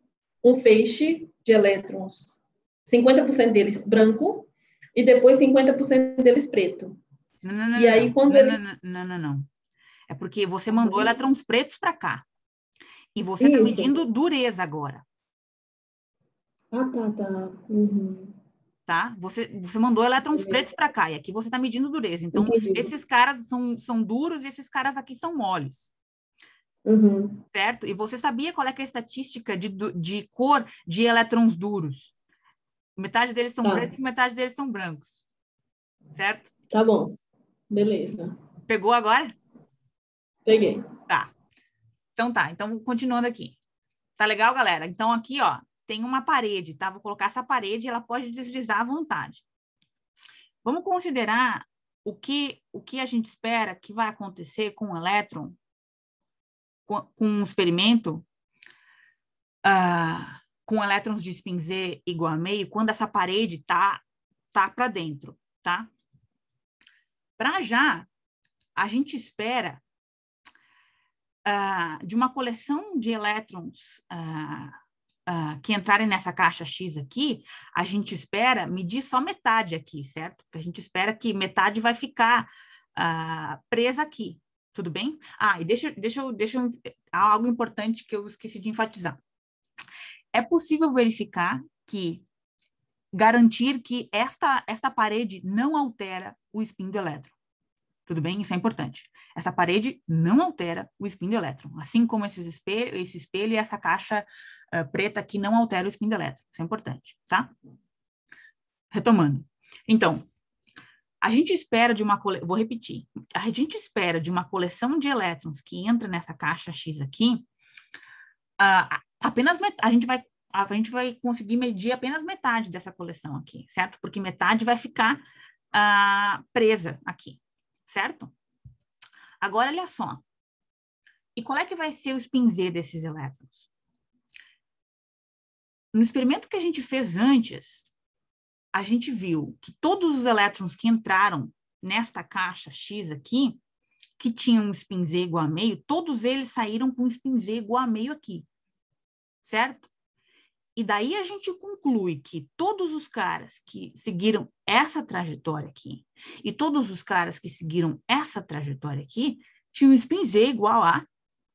um feixe de elétrons, 50% deles branco, e depois 50% deles preto. Não. E aí, quando eles... Não. É porque você mandou elétrons pretos para cá. E você está medindo dureza agora. Tá. Uhum. Tá? Você mandou elétrons pretos para cá. E aqui você está medindo dureza. Então, esses caras são duros e esses caras aqui são moles. Uhum. Certo? E você sabia qual é que é a estatística de cor de elétrons duros? Metade deles são pretos e metade deles são brancos. Certo? Tá bom. Beleza. Pegou agora? Peguei. Tá. Então, continuando aqui. Tá legal, galera? Então, aqui, ó, tem uma parede, tá? Vou colocar essa parede e ela pode deslizar à vontade. Vamos considerar o que a gente espera que vai acontecer com o elétron, com um experimento com elétrons de spin Z igual a meio, quando essa parede tá para dentro, tá? Para já, a gente espera de uma coleção de elétrons que entrarem nessa caixa X aqui, a gente espera medir só metade aqui, certo? Porque a gente espera que metade vai ficar presa aqui, tudo bem? E deixa eu algo importante que eu esqueci de enfatizar. É possível garantir que esta parede não altera o spin do elétron. Tudo bem? Isso é importante. Essa parede não altera o spin do elétron, assim como esse espelho e essa caixa preta aqui não altera o spin do elétron. Isso é importante, tá? Retomando. Então, a gente espera vou repetir. A gente espera de uma coleção de elétrons que entra nessa caixa X aqui, a gente vai conseguir medir apenas metade dessa coleção aqui, certo? Porque metade vai ficar presa aqui, certo? Agora, olha só. E qual é que vai ser o spin Z desses elétrons? No experimento que a gente fez antes, a gente viu que todos os elétrons que entraram nesta caixa X aqui, que tinham um spin Z igual a meio, todos eles saíram com um spin Z igual a meio aqui, certo? E daí a gente conclui que todos os caras que seguiram essa trajetória aqui e todos os caras que seguiram essa trajetória aqui tinham um spin Z igual a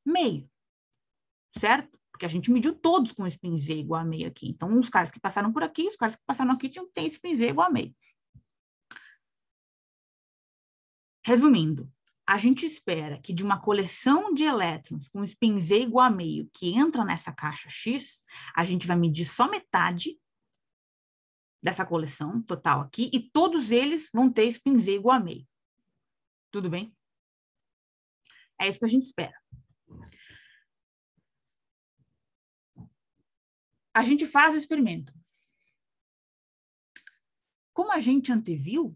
meio, certo? Porque a gente mediu todos com spin Z igual a meio aqui. Então, os caras que passaram por aqui, os caras que passaram aqui têm spin Z igual a meio. Resumindo, a gente espera que de uma coleção de elétrons com spin Z igual a meio que entra nessa caixa X, a gente vai medir só metade dessa coleção total aqui e todos eles vão ter spin Z igual a meio. Tudo bem? É isso que a gente espera. A gente faz o experimento. Como a gente anteviu,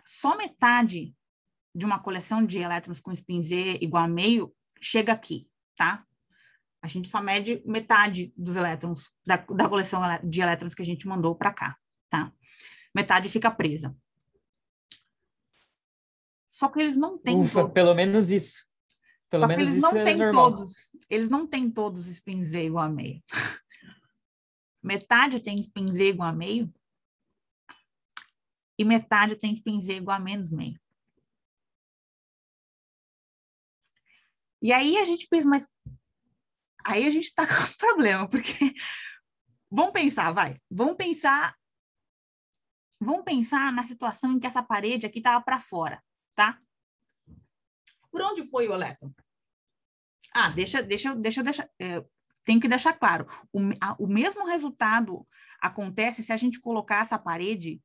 só metade de uma coleção de elétrons com spin Z igual a meio chega aqui, tá? A gente só mede metade dos elétrons da coleção de elétrons que a gente mandou para cá, tá? Metade fica presa. Só que eles não têm todos. Pelo menos isso. Só que eles não têm todos. Eles não têm todos spin Z igual a meio. Metade tem spin Z igual a meio e metade tem spin Z igual a menos meio. E aí a gente pensa, mas aí a gente está com um problema, porque vamos pensar na situação em que essa parede aqui estava para fora, tá? Por onde foi o elétron? Tenho que deixar claro. O mesmo resultado acontece se a gente colocar essa parede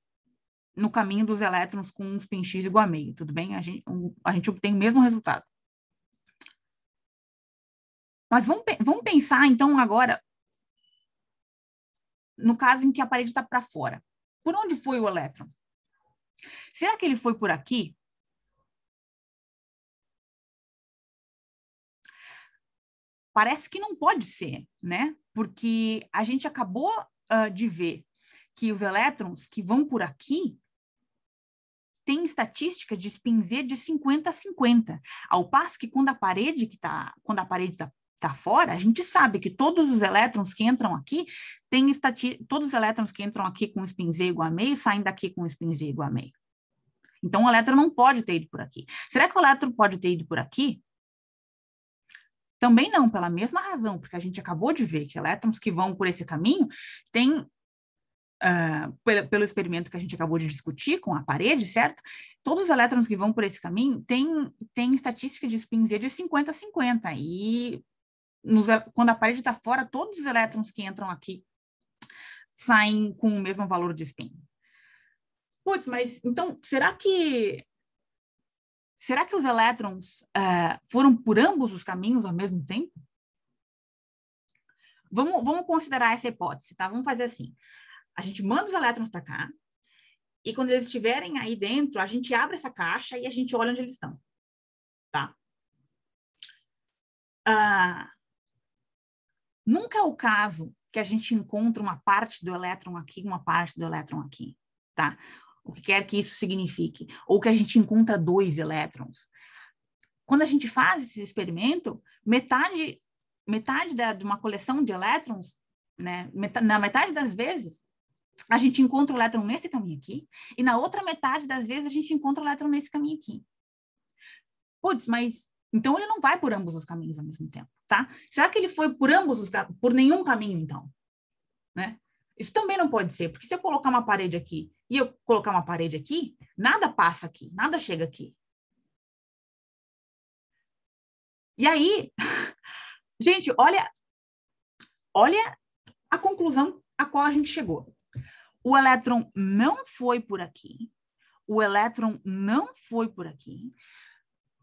no caminho dos elétrons com um spin X igual a meio, tudo bem? A gente obtém o mesmo resultado. Mas vamos pensar, então, agora, no caso em que a parede está para fora. Por onde foi o elétron? Será que ele foi por aqui? Parece que não pode ser, né? Porque a gente acabou de ver que os elétrons que vão por aqui têm estatística de spin Z de 50 a 50. Ao passo que quando a parede está fora, a gente sabe que todos os elétrons que entram aqui todos os elétrons que entram aqui com spin Z igual a meio saem daqui com spin Z igual a meio. Então, o elétron não pode ter ido por aqui. Será que o elétron pode ter ido por aqui? Também não, pela mesma razão, porque a gente acabou de ver que elétrons que vão por esse caminho têm, pelo experimento que a gente acabou de discutir com a parede, certo? Todos os elétrons que vão por esse caminho têm estatística de spin Z de 50 a 50. E quando a parede está fora, todos os elétrons que entram aqui saem com o mesmo valor de spin. Putz, mas então, será que os elétrons foram por ambos os caminhos ao mesmo tempo? Vamos considerar essa hipótese, tá? Vamos fazer assim. A gente manda os elétrons para cá e quando eles estiverem aí dentro, a gente abre essa caixa e a gente olha onde eles estão, tá? Nunca é o caso que a gente encontra uma parte do elétron aqui, uma parte do elétron aqui, tá? O que quer que isso signifique, ou que a gente encontra 2 elétrons. Quando a gente faz esse experimento, metade de uma coleção de elétrons, né, na metade das vezes, a gente encontra o elétron nesse caminho aqui, e na outra metade das vezes a gente encontra o elétron nesse caminho aqui. Putz, mas então ele não vai por ambos os caminhos ao mesmo tempo, tá? Será que ele foi por nenhum caminho, então? Né? Isso também não pode ser, porque se eu colocar uma parede aqui e eu colocar uma parede aqui, nada passa aqui, nada chega aqui. E aí, gente, olha a conclusão a qual a gente chegou. O elétron não foi por aqui, o elétron não foi por aqui,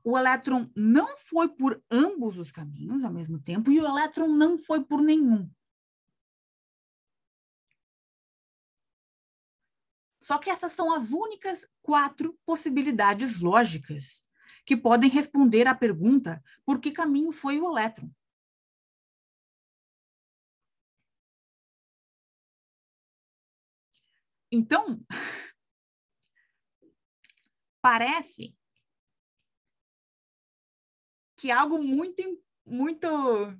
o elétron não foi por ambos os caminhos ao mesmo tempo e o elétron não foi por nenhum. Só que essas são as únicas 4 possibilidades lógicas que podem responder à pergunta por que caminho foi o elétron. Então, parece que algo muito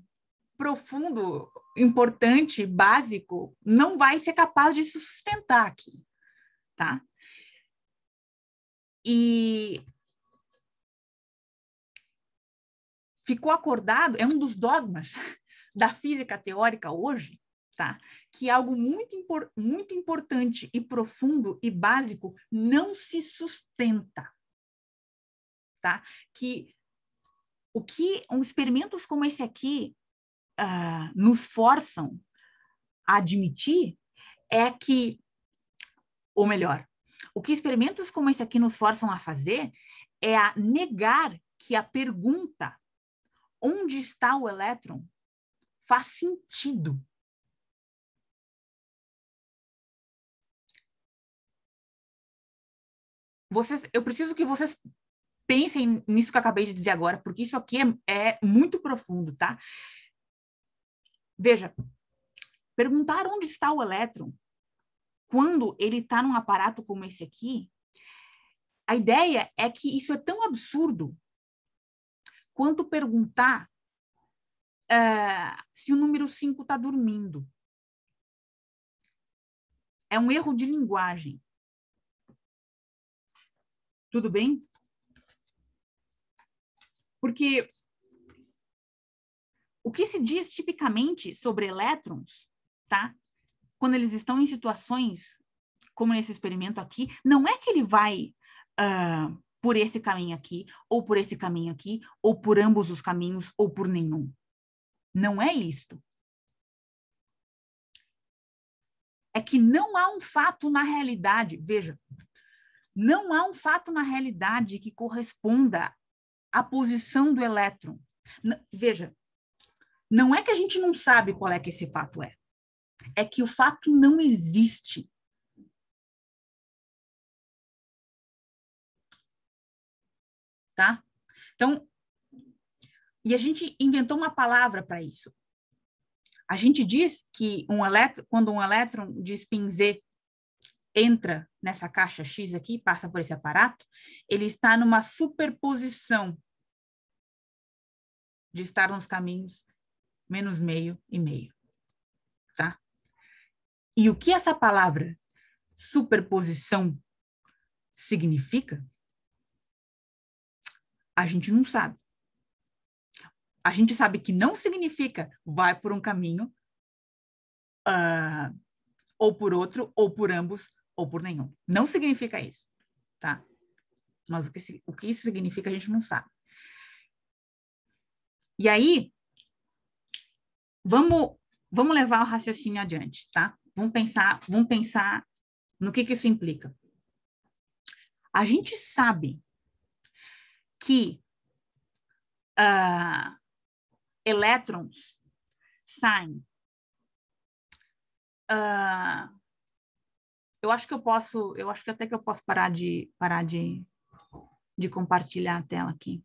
profundo, importante, básico, não vai ser capaz de se sustentar aqui, tá? E ficou acordado, é um dos dogmas da física teórica hoje, tá? Que algo muito importante e profundo e básico não se sustenta, tá? Que experimentos como esse aqui nos forçam a admitir é que, ou melhor, o que experimentos como esse aqui nos forçam a fazer é a negar que a pergunta onde está o elétron faz sentido. Eu preciso que vocês pensem nisso que eu acabei de dizer agora, porque isso aqui é muito profundo, tá? Veja, perguntar onde está o elétron quando ele está num aparato como esse aqui, a ideia é que isso é tão absurdo quanto perguntar se o número 5 está dormindo. É um erro de linguagem. Tudo bem? Porque o que se diz tipicamente sobre elétrons, tá? Quando eles estão em situações como nesse experimento aqui, não é que ele vai por esse caminho aqui, ou por esse caminho aqui, ou por ambos os caminhos, ou por nenhum. Não é isto. É que não há um fato na realidade, veja, não há um fato na realidade que corresponda à posição do elétron. Veja, não é que a gente não sabe qual é que esse fato é. É que o fato não existe. Tá? Então, e a gente inventou uma palavra para isso. A gente diz que quando um elétron de spin Z entra nessa caixa X aqui, passa por esse aparato, ele está numa superposição de estar nos caminhos menos meio e meio, tá? E o que essa palavra superposição significa, a gente não sabe. A gente sabe que não significa vai por um caminho, ou por outro, ou por ambos, ou por nenhum. Não significa isso, tá? Mas o que isso significa a gente não sabe. E aí, vamos levar o raciocínio adiante, tá? Vamos pensar no que isso implica. A gente sabe que elétrons saem. Eu acho que até que eu posso parar de compartilhar a tela aqui.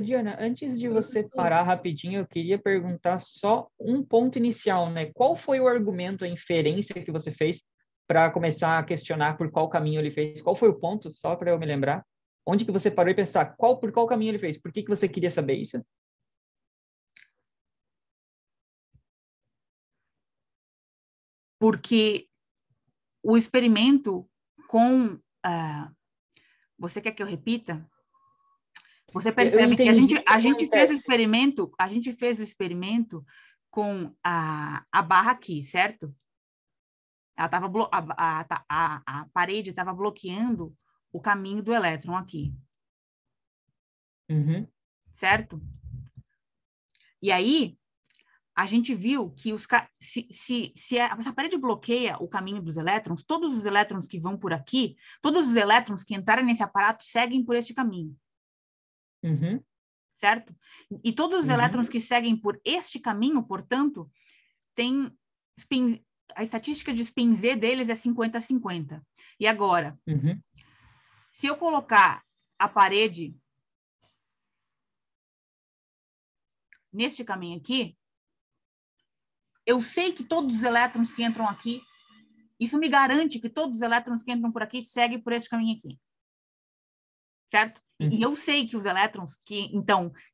Diana, antes de você parar rapidinho, eu queria perguntar só um ponto inicial, né? Qual foi o argumento, a inferência que você fez para começar a questionar por qual caminho ele fez? Qual foi o ponto, só para eu me lembrar? Onde que você parou e pensar por qual caminho ele fez? Por que você queria saber isso? Porque o experimento com... você quer que eu repita? Você percebe que a gente fez o experimento com a barra aqui, certo? Ela tava a parede estava bloqueando o caminho do elétron aqui. Uhum. Certo? E aí, a gente viu que se essa parede bloqueia o caminho dos elétrons, todos os elétrons que vão por aqui, todos os elétrons que entrarem nesse aparato seguem por este caminho. Uhum. Certo? E todos os elétrons que seguem por este caminho, portanto, tem a estatística de spin Z deles é 50-50. E agora, se eu colocar a parede neste caminho aqui, eu sei que todos os elétrons que entram aqui, isso me garante que todos os elétrons que entram por aqui seguem por este caminho aqui. Certo? E eu sei que os elétrons que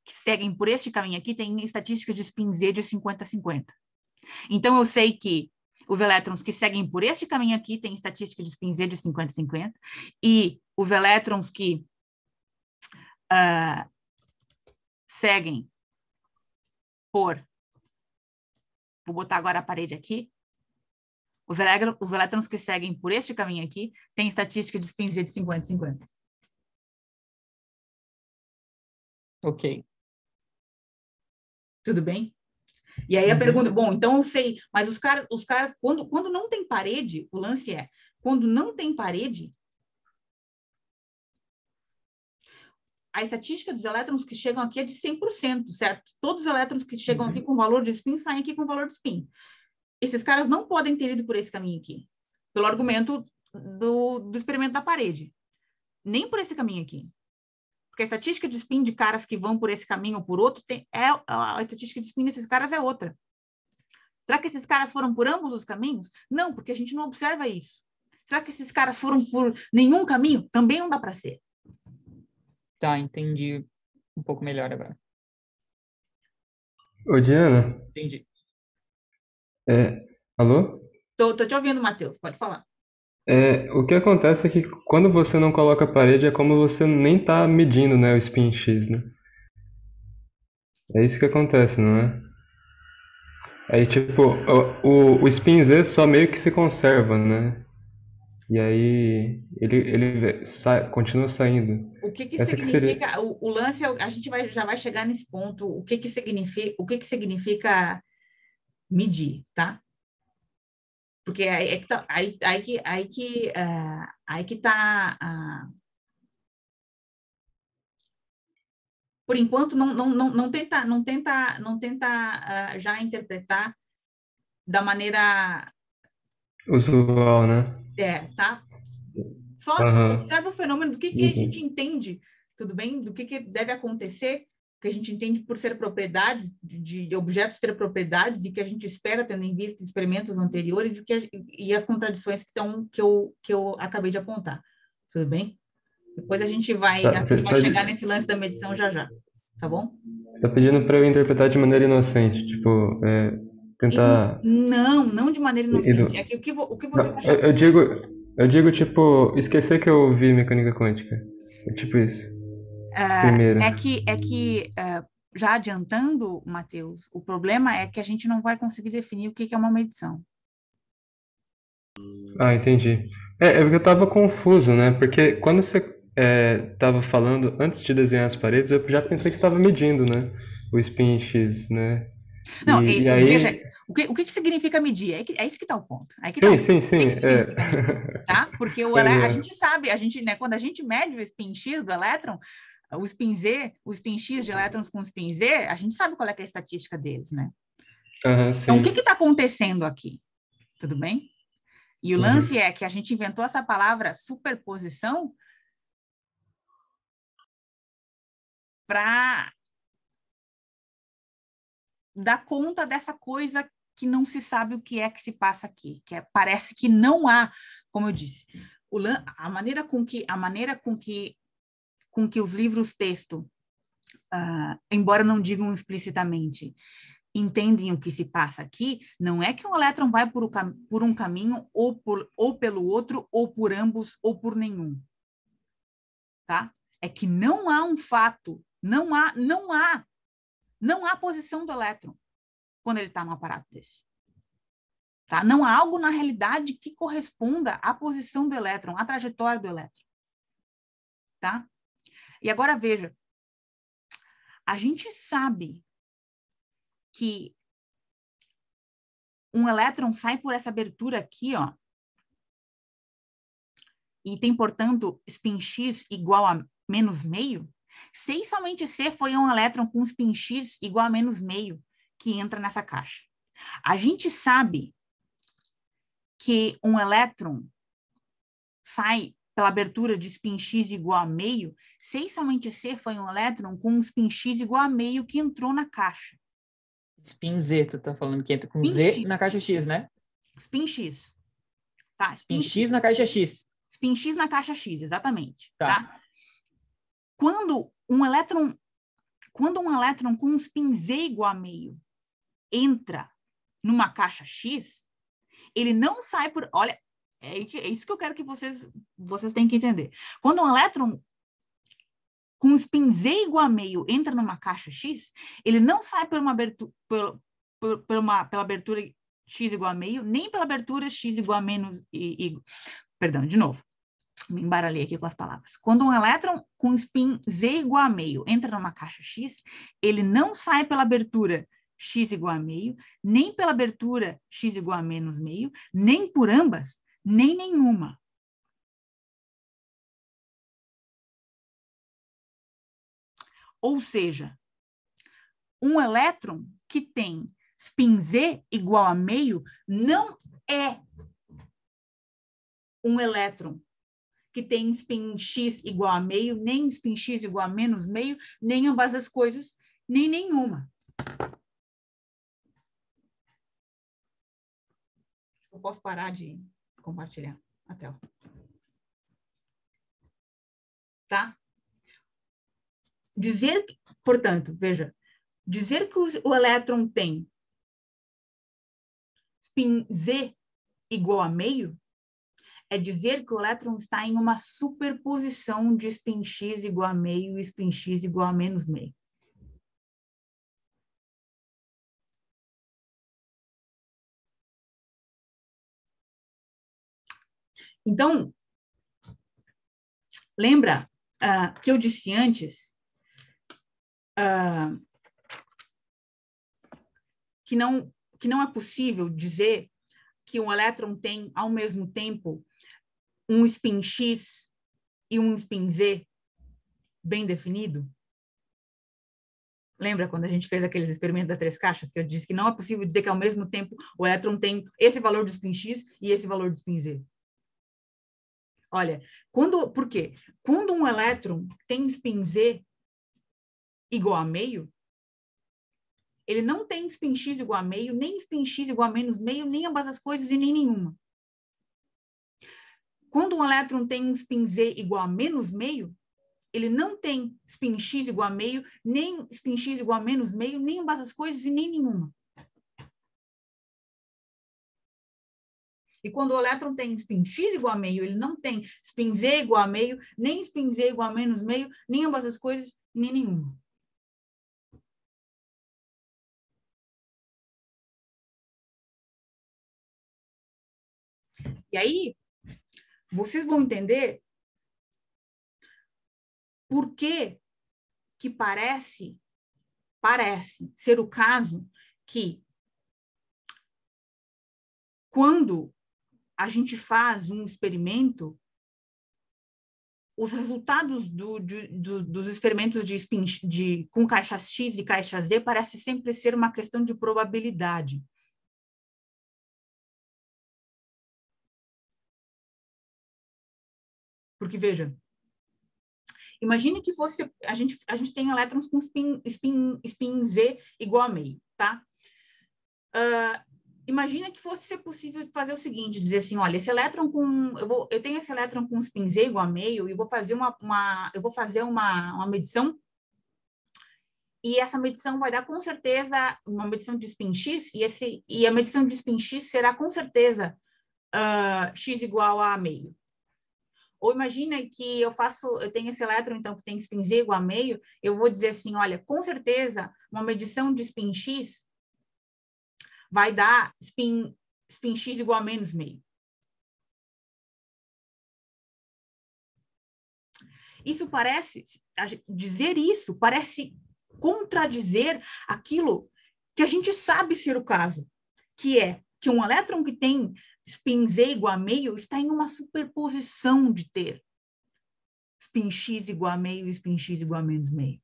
seguem por este caminho aqui têm estatística de spin Z de 50-50. Então, eu sei que os elétrons que seguem por este caminho aqui têm estatística de spin Z de 50-50, e os elétrons que seguem por... Vou botar agora a parede aqui. Os elétrons que seguem por este caminho aqui têm estatística de spin Z de 50-50. Ok. Tudo bem? E aí a pergunta, bom, então eu sei, mas os caras quando não tem parede, o lance é, quando não tem parede, a estatística dos elétrons que chegam aqui é de 100%, certo? Todos os elétrons que chegam aqui com valor de spin saem aqui com valor de spin. Esses caras não podem ter ido por esse caminho aqui, pelo argumento do experimento da parede. Nem por esse caminho aqui. Porque a estatística de spin de caras que vão por esse caminho ou por outro, a estatística de spin desses caras é outra. Será que esses caras foram por ambos os caminhos? Não, porque a gente não observa isso. Será que esses caras foram por nenhum caminho? Também não dá para ser. Tá, entendi um pouco melhor agora. Ô, Diana. Entendi. Alô? Tô te ouvindo, Matheus, pode falar. O que acontece é que quando você não coloca a parede é como você nem está medindo, né, o spin X, né? É isso que acontece, não é? Aí, tipo, o spin Z só meio que se conserva, né? E aí ele continua saindo. O que significa... O lance, a gente já vai chegar nesse ponto, o que significa medir, tá? Porque aí que tá por enquanto não tenta já interpretar da maneira usual, né? Tá? Só observa o fenômeno do que a gente entende, tudo bem? Do que deve acontecer, que a gente entende por ser propriedades, de objetos ter propriedades, e que a gente espera, tendo em vista experimentos anteriores, e as contradições que eu acabei de apontar. Tudo bem? Depois a gente vai chegar nesse lance da medição já. Tá bom? Você está pedindo para eu interpretar de maneira inocente, tipo, tentar... Não de maneira inocente. É que o que você está chamando... Eu digo, tipo, esquecer que eu vi mecânica quântica. É tipo isso. Primeiro. Já adiantando, Matheus, o problema é que a gente não vai conseguir definir o que é uma medição. Entendi. É porque eu estava confuso, né? Porque quando você estava falando, antes de desenhar as paredes, eu já pensei que estava medindo, né? O spin X, né? Não, e aí... veja, o que significa medir? É isso que está o ponto. Sim. Tá? Porque a gente sabe, né, quando a gente mede o spin X do elétron, o spin Z, o spin X de elétrons com o spin Z, a gente sabe qual é a estatística deles, né? Então, o que está acontecendo aqui? Tudo bem? E o lance é que a gente inventou essa palavra superposição para dar conta dessa coisa que não se sabe o que é que se passa aqui, parece que não há, como eu disse, a maneira com que os livros texto, embora não digam explicitamente, entendem o que se passa aqui, não é que um elétron vai por um caminho ou pelo outro, ou por ambos, ou por nenhum. Tá? É que não há um fato, não há posição do elétron quando ele está num aparato desse. Tá? Não há algo na realidade que corresponda à posição do elétron, à trajetória do elétron. Tá? E agora veja, a gente sabe que um elétron sai por essa abertura aqui, ó, e tem, portanto, spin x igual a menos meio, se e somente se foi um elétron com spin x igual a menos meio que entra nessa caixa. A gente sabe que um elétron sai pela abertura de spin x igual a meio, se e somente se foi um elétron com um spin x igual a meio que entrou na caixa. Spin Z, tu tá falando que entra com Spin Z X. na caixa X, né? Spin x. Tá, Spin X na caixa X. Spin x na caixa X, exatamente. Tá. Tá? Quando um elétron com um spin Z igual a meio entra numa caixa X, ele não sai por... Olha, é isso que eu quero que vocês tenham que entender. Quando um elétron com um spin Z igual a meio entra numa caixa X, ele não sai pela abertura X igual a meio, nem pela abertura X igual a menos... Perdão, de novo. Me embaralhei aqui com as palavras. Quando um elétron com spin Z igual a meio entra numa caixa X, ele não sai pela abertura X igual a meio, nem pela abertura X igual a menos meio, nem por ambas, nem nenhuma. Ou seja, um elétron que tem spin Z igual a meio não é um elétron que tem spin X igual a meio, nem spin X igual a menos meio, nem ambas as coisas, nem nenhuma. Eu posso parar de compartilhar a tela. Tá? Portanto, veja, dizer que o elétron tem spin Z igual a meio é dizer que o elétron está em uma superposição de spin x igual a meio e spin x igual a menos meio. Então, lembra que eu disse antes que não é possível dizer que um elétron tem, ao mesmo tempo, um spin X e um spin Z bem definido? Lembra quando a gente fez aqueles experimentos das 3 caixas, que eu disse que não é possível dizer que, ao mesmo tempo, o elétron tem esse valor de spin X e esse valor de spin Z? Olha, por quê? Quando um elétron tem spin Z igual a meio, ele não tem spin X igual a meio, nem spin X igual a menos meio, nem ambas as coisas e nem nenhuma. Quando um elétron tem um spin Z igual a menos meio, ele não tem spin X igual a meio, nem spin X igual a menos meio, nem ambas as coisas e nem nenhuma. E quando o elétron tem spin X igual a meio, ele não tem spin Z igual a meio, nem spin Z igual a menos meio, nem ambas as coisas, nem nenhuma. E aí, vocês vão entender por que parece ser o caso que, quando a gente faz um experimento, os resultados dos experimentos com caixas X e caixa Z parece sempre ser uma questão de probabilidade. Porque, veja, imagine que a gente tem elétrons com spin Z igual a meio, tá? Imagina que fosse ser possível fazer o seguinte, dizer assim, olha, esse elétron eu tenho esse elétron com spin Z igual a meio e vou fazer uma medição E essa medição vai dar, com certeza, uma medição de spin X, e a medição de spin X será, com certeza, X igual a meio. Ou imagina que eu tenho esse elétron, então, que tem spin Z igual a meio, eu vou dizer assim, olha, com certeza, uma medição de spin X vai dar spin X igual a menos meio. Dizer isso parece contradizer aquilo que a gente sabe ser o caso, que é que um elétron que tem spin Z igual a meio está em uma superposição de ter spin X igual a meio e spin X igual a menos meio.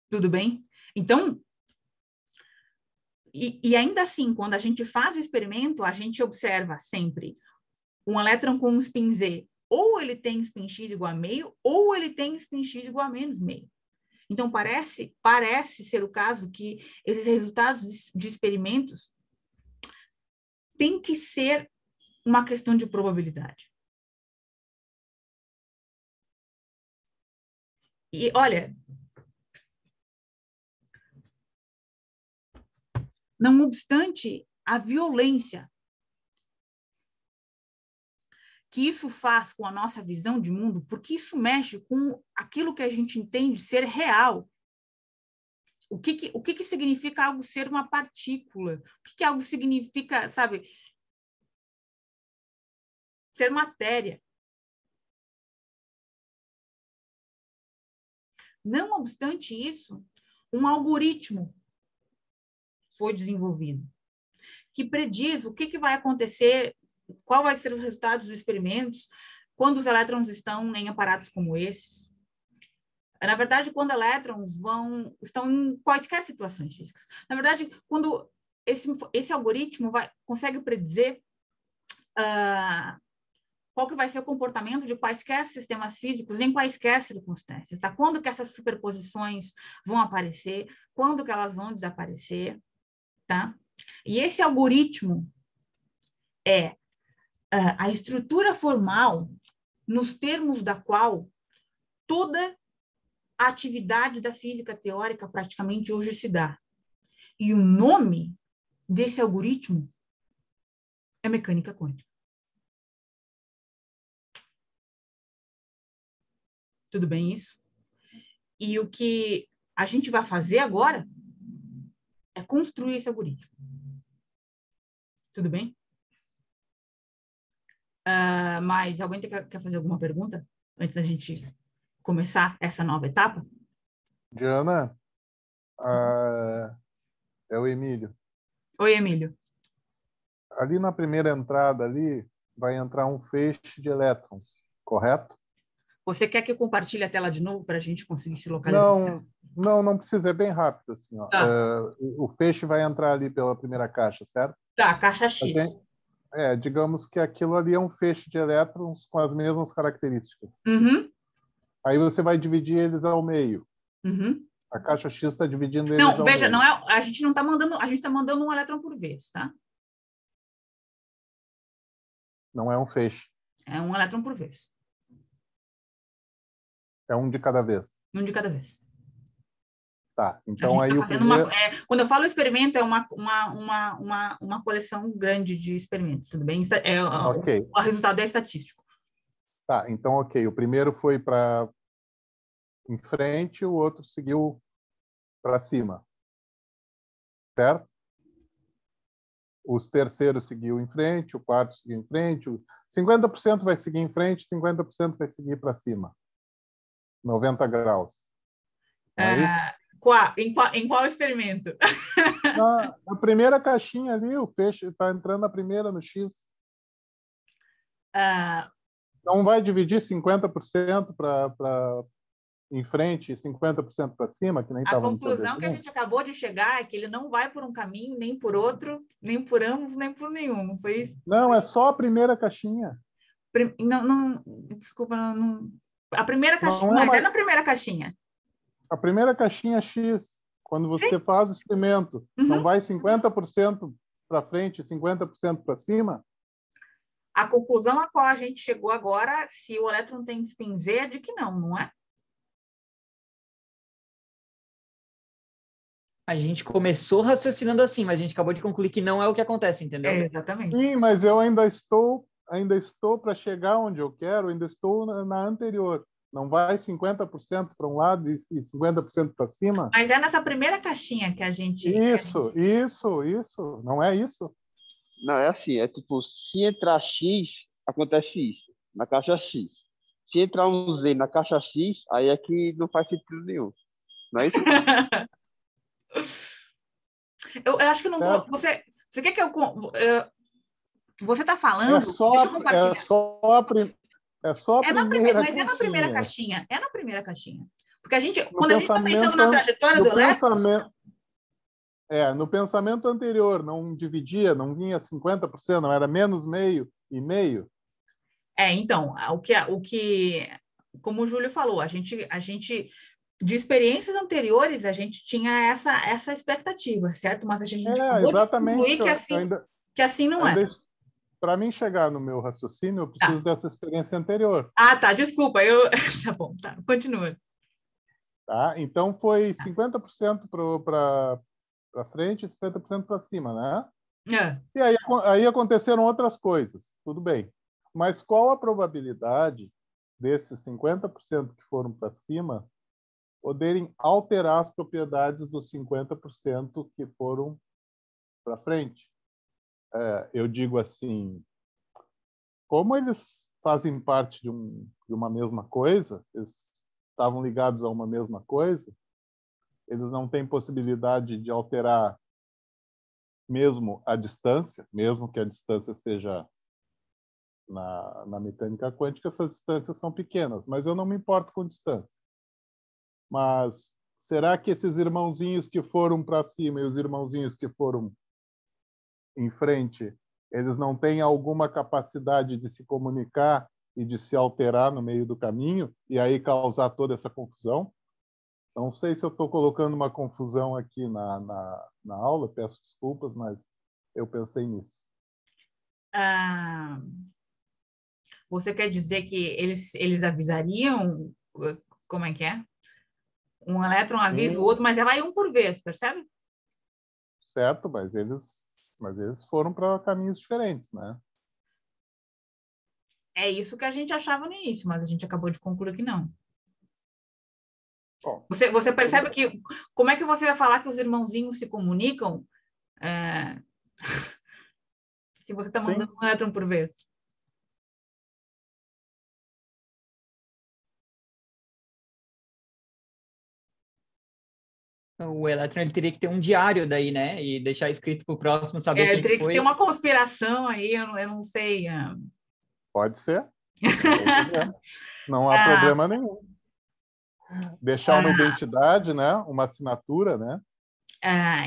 Tudo bem? Então, e ainda assim, quando a gente faz o experimento, a gente observa sempre um elétron com um spin Z, ou ele tem spin X igual a meio, ou ele tem spin X igual a menos meio. Então, parece ser o caso que esses resultados de experimentos têm que ser uma questão de probabilidade. E, olha, não obstante a violência que isso faz com a nossa visão de mundo, porque isso mexe com aquilo que a gente entende ser real. O que significa algo ser uma partícula? O que algo significa, sabe, ser matéria? Não obstante isso, um algoritmo foi desenvolvido que prediz o que vai acontecer, qual vai ser os resultados dos experimentos quando os elétrons estão em aparatos como esses. Na verdade, quando elétrons estão em quaisquer situações físicas. Na verdade, quando esse algoritmo consegue predizer qual que vai ser o comportamento de quaisquer sistemas físicos em quaisquer circunstâncias, tá? Quando que essas superposições vão aparecer, quando que elas vão desaparecer, tá? E esse algoritmo é a estrutura formal nos termos da qual toda a atividade da física teórica praticamente hoje se dá. E o nome desse algoritmo é mecânica quântica. Tudo bem isso? E o que a gente vai fazer agora é construir esse algoritmo. Tudo bem? Mas alguém quer fazer alguma pergunta antes da gente começar essa nova etapa? Diana, é o Emílio. Oi, Emílio. Ali na primeira entrada ali vai entrar um feixe de elétrons, correto? Você quer que eu compartilhe a tela de novo para a gente conseguir se localizar? Não precisa, é bem rápido assim, ó. Tá. O feixe vai entrar ali pela primeira caixa, certo? Tá, caixa X. Digamos que aquilo ali é um feixe de elétrons com as mesmas características. Uhum. Aí você vai dividir eles ao meio. Uhum. A caixa X está dividindo eles ao meio. Não, veja, a gente não está mandando, a gente está mandando um elétron por vez, tá? Não é um feixe. É um elétron por vez. É um de cada vez. Um de cada vez. Tá, então aí tá quando eu falo experimento, é uma coleção grande de experimentos, tudo bem? Okay. O resultado é estatístico. Tá, então ok. O primeiro foi para em frente, o outro seguiu para cima. Certo? Os terceiros seguiu em frente, o quarto seguiu em frente, 50% vai seguir em frente, 50% vai seguir para cima. 90 graus. Não é isso? Em qual experimento? Na primeira caixinha ali, o feixe está entrando na primeira, no X. Não vai dividir 50% para em frente e 50% para cima, que nem estava no conclusão que a gente acabou de chegar é que ele não vai por um caminho, nem por outro, nem por ambos, nem por nenhum. Não foi isso? Não, é só a primeira caixinha. Desculpa, a primeira caixinha, mas é na primeira caixinha. A primeira caixinha X, quando você faz o experimento, não vai 50% para frente e 50% para cima? A conclusão a qual a gente chegou agora, se o elétron tem spin Z, é de que não é? A gente começou raciocinando assim, mas a gente acabou de concluir que não é o que acontece, entendeu? Exatamente. Sim, mas eu ainda estou para chegar onde eu quero, ainda estou na anterior. Não vai 50% para um lado e 50% para cima? Mas é nessa primeira caixinha que a gente... Isso. Não é isso? Não, é assim, é tipo, se entrar X, acontece isso, na caixa X. Se entrar um Z na caixa X, aí é que não faz sentido nenhum. Não é isso? eu acho que não tô... Você quer que eu... Você está falando... É só a primeira Mas é na primeira caixinha. É na primeira caixinha. Porque quando a gente está pensando na trajetória do elétron... no pensamento anterior, não dividia, não vinha 50%, não era menos meio e meio. Então, o que como o Júlio falou, a gente de experiências anteriores, a gente tinha essa expectativa, certo? Mas a gente acabou de concluir que assim não é. Para mim chegar no meu raciocínio, eu preciso dessa experiência anterior. Ah, tá, desculpa. Tá bom, tá, continua. Tá? Então, foi 50% para frente e 50% para cima, né? E aí aconteceram outras coisas, tudo bem. Mas qual a probabilidade desses 50% que foram para cima poderem alterar as propriedades dos 50% que foram para frente? Eu digo assim, como eles fazem parte de uma mesma coisa, eles estavam ligados a uma mesma coisa, eles não têm possibilidade de alterar mesmo a distância, mesmo que a distância seja na mecânica quântica, essas distâncias são pequenas, mas eu não me importo com distância. Mas será que esses irmãozinhos que foram para cima e os irmãozinhos que foram em frente, eles não têm alguma capacidade de se comunicar e de se alterar no meio do caminho e aí causar toda essa confusão? Não sei se eu estou colocando uma confusão aqui na aula, peço desculpas, mas eu pensei nisso. Você quer dizer que eles avisariam, como é que é? Um elétron avisa o outro, mas vai um por vez, percebe? Certo, mas eles foram para caminhos diferentes, né? É isso que a gente achava no início, mas a gente acabou de concluir que não. Bom, você percebe que... Como é que você vai falar que os irmãozinhos se comunicam se você está mandando um elétron por vez? O elétron ele teria que ter um diário daí, né? E deixar escrito para o próximo saber quem teria foi. Que ter uma conspiração aí, eu não sei. Pode ser. Não há problema nenhum. Deixar uma identidade, né? Uma assinatura, né?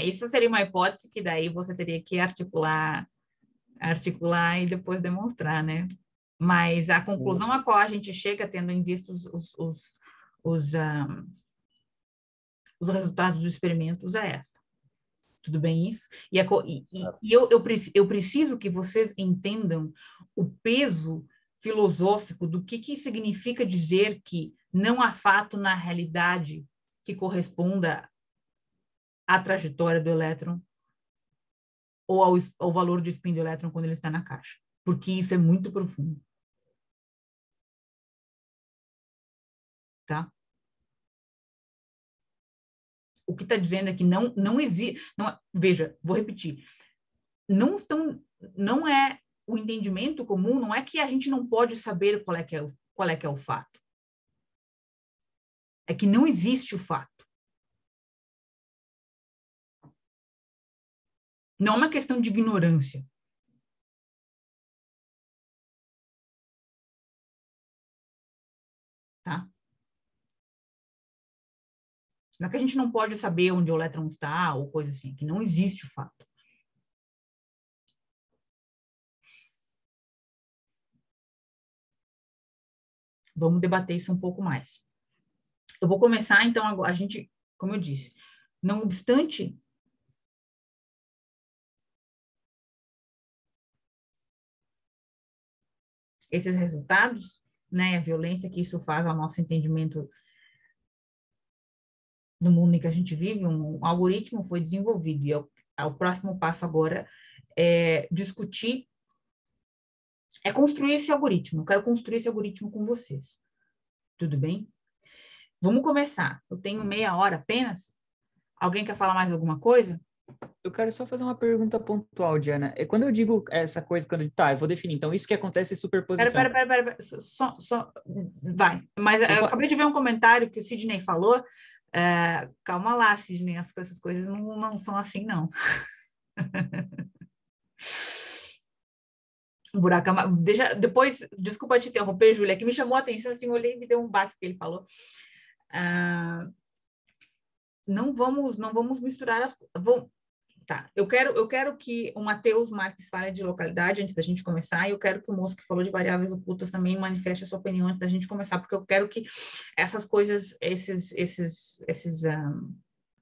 Isso seria uma hipótese que daí você teria que articular e depois demonstrar, né? Mas a conclusão a qual a gente chega, tendo em vista os resultados dos experimentos, é essa. Tudo bem isso? E eu preciso que vocês entendam o peso filosófico do que significa dizer que não há fato na realidade que corresponda à trajetória do elétron ou ao valor de spin do elétron quando ele está na caixa. Porque isso é muito profundo. Tá? O que está dizendo é que não existe... Veja, vou repetir. Não é o entendimento comum, não é que a gente não pode saber qual é que é o fato. É que não existe o fato. Não é uma questão de ignorância. Tá? Não é que a gente não pode saber onde o elétron está, ou coisa assim, é que não existe o fato. Vamos debater isso um pouco mais. Eu vou começar, então, agora, como eu disse, não obstante esses resultados, né, a violência que isso faz ao nosso entendimento no mundo em que a gente vive, um algoritmo foi desenvolvido, e o próximo passo agora é discutir, é construir esse algoritmo. Eu quero construir esse algoritmo com vocês. Tudo bem? Vamos começar. Eu tenho meia hora apenas. Alguém quer falar mais alguma coisa? Eu quero só fazer uma pergunta pontual, Diana. Quando eu digo essa coisa, eu vou definir. Então, isso que acontece é superposição. Pera. Só vai. Mas eu acabei de ver um comentário que o Sidney falou. Calma lá, Sidney. Essas coisas não são assim, não. O buraco, depois, desculpa te interromper, Júlia, que me chamou a atenção, assim, eu olhei e me deu um baque que ele falou. Não vamos misturar as coisas. Tá, eu quero que o Matheus Marques fale de localidade antes da gente começar, e eu quero que o moço que falou de variáveis ocultas também manifeste a sua opinião antes da gente começar, porque eu quero que essas coisas, esses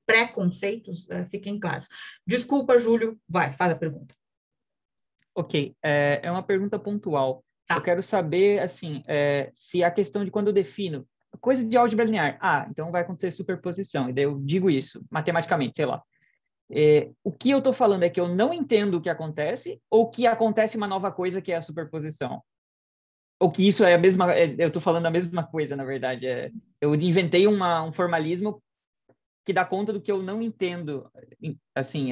preconceitos fiquem claros. Desculpa, Júlio, faz a pergunta. Ok, é uma pergunta pontual. Tá. Eu quero saber, assim, se a questão de quando eu defino coisa de álgebra linear, então vai acontecer superposição, e daí eu digo isso matematicamente, sei lá. O que eu estou falando é que eu não entendo o que acontece, ou que acontece uma nova coisa que é a superposição? Ou que isso é a mesma... eu estou falando a mesma coisa, na verdade. Eu inventei um formalismo que dá conta do que eu não entendo. Assim,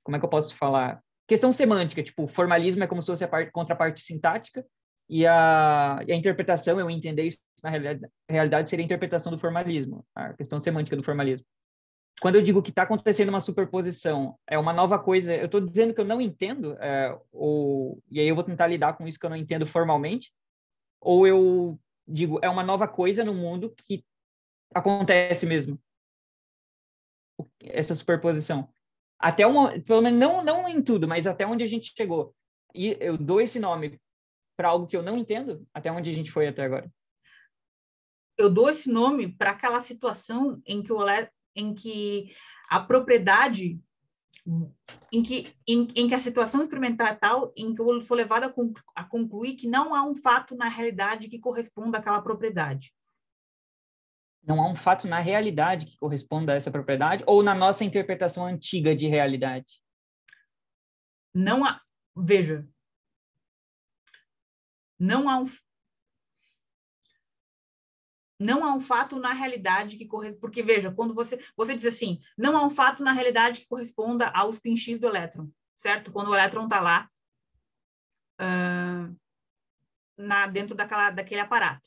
como é que eu posso falar? Questão semântica, tipo, o formalismo é como se fosse a contraparte sintática, e a interpretação, eu entender isso na realidade seria a interpretação do formalismo, a questão semântica do formalismo. Quando eu digo que está acontecendo uma superposição, é uma nova coisa, eu estou dizendo que eu não entendo, e aí eu vou tentar lidar com isso que eu não entendo formalmente, ou eu digo, é uma nova coisa no mundo que acontece mesmo, essa superposição. Pelo menos não em tudo, mas até onde a gente chegou. E eu dou esse nome para algo que eu não entendo, até onde a gente foi até agora. Eu dou esse nome para aquela situação em que a propriedade, em que a situação experimental é tal, em que eu sou levada a concluir que não há um fato na realidade que corresponda àquela propriedade. Não há um fato na realidade que corresponda a essa propriedade, ou na nossa interpretação antiga de realidade? Não há... Veja. Não há um fato na realidade que corresponda... Porque, veja, quando você diz assim, não há um fato na realidade que corresponda ao spin X do elétron, certo? Quando o elétron está lá dentro daquele aparato.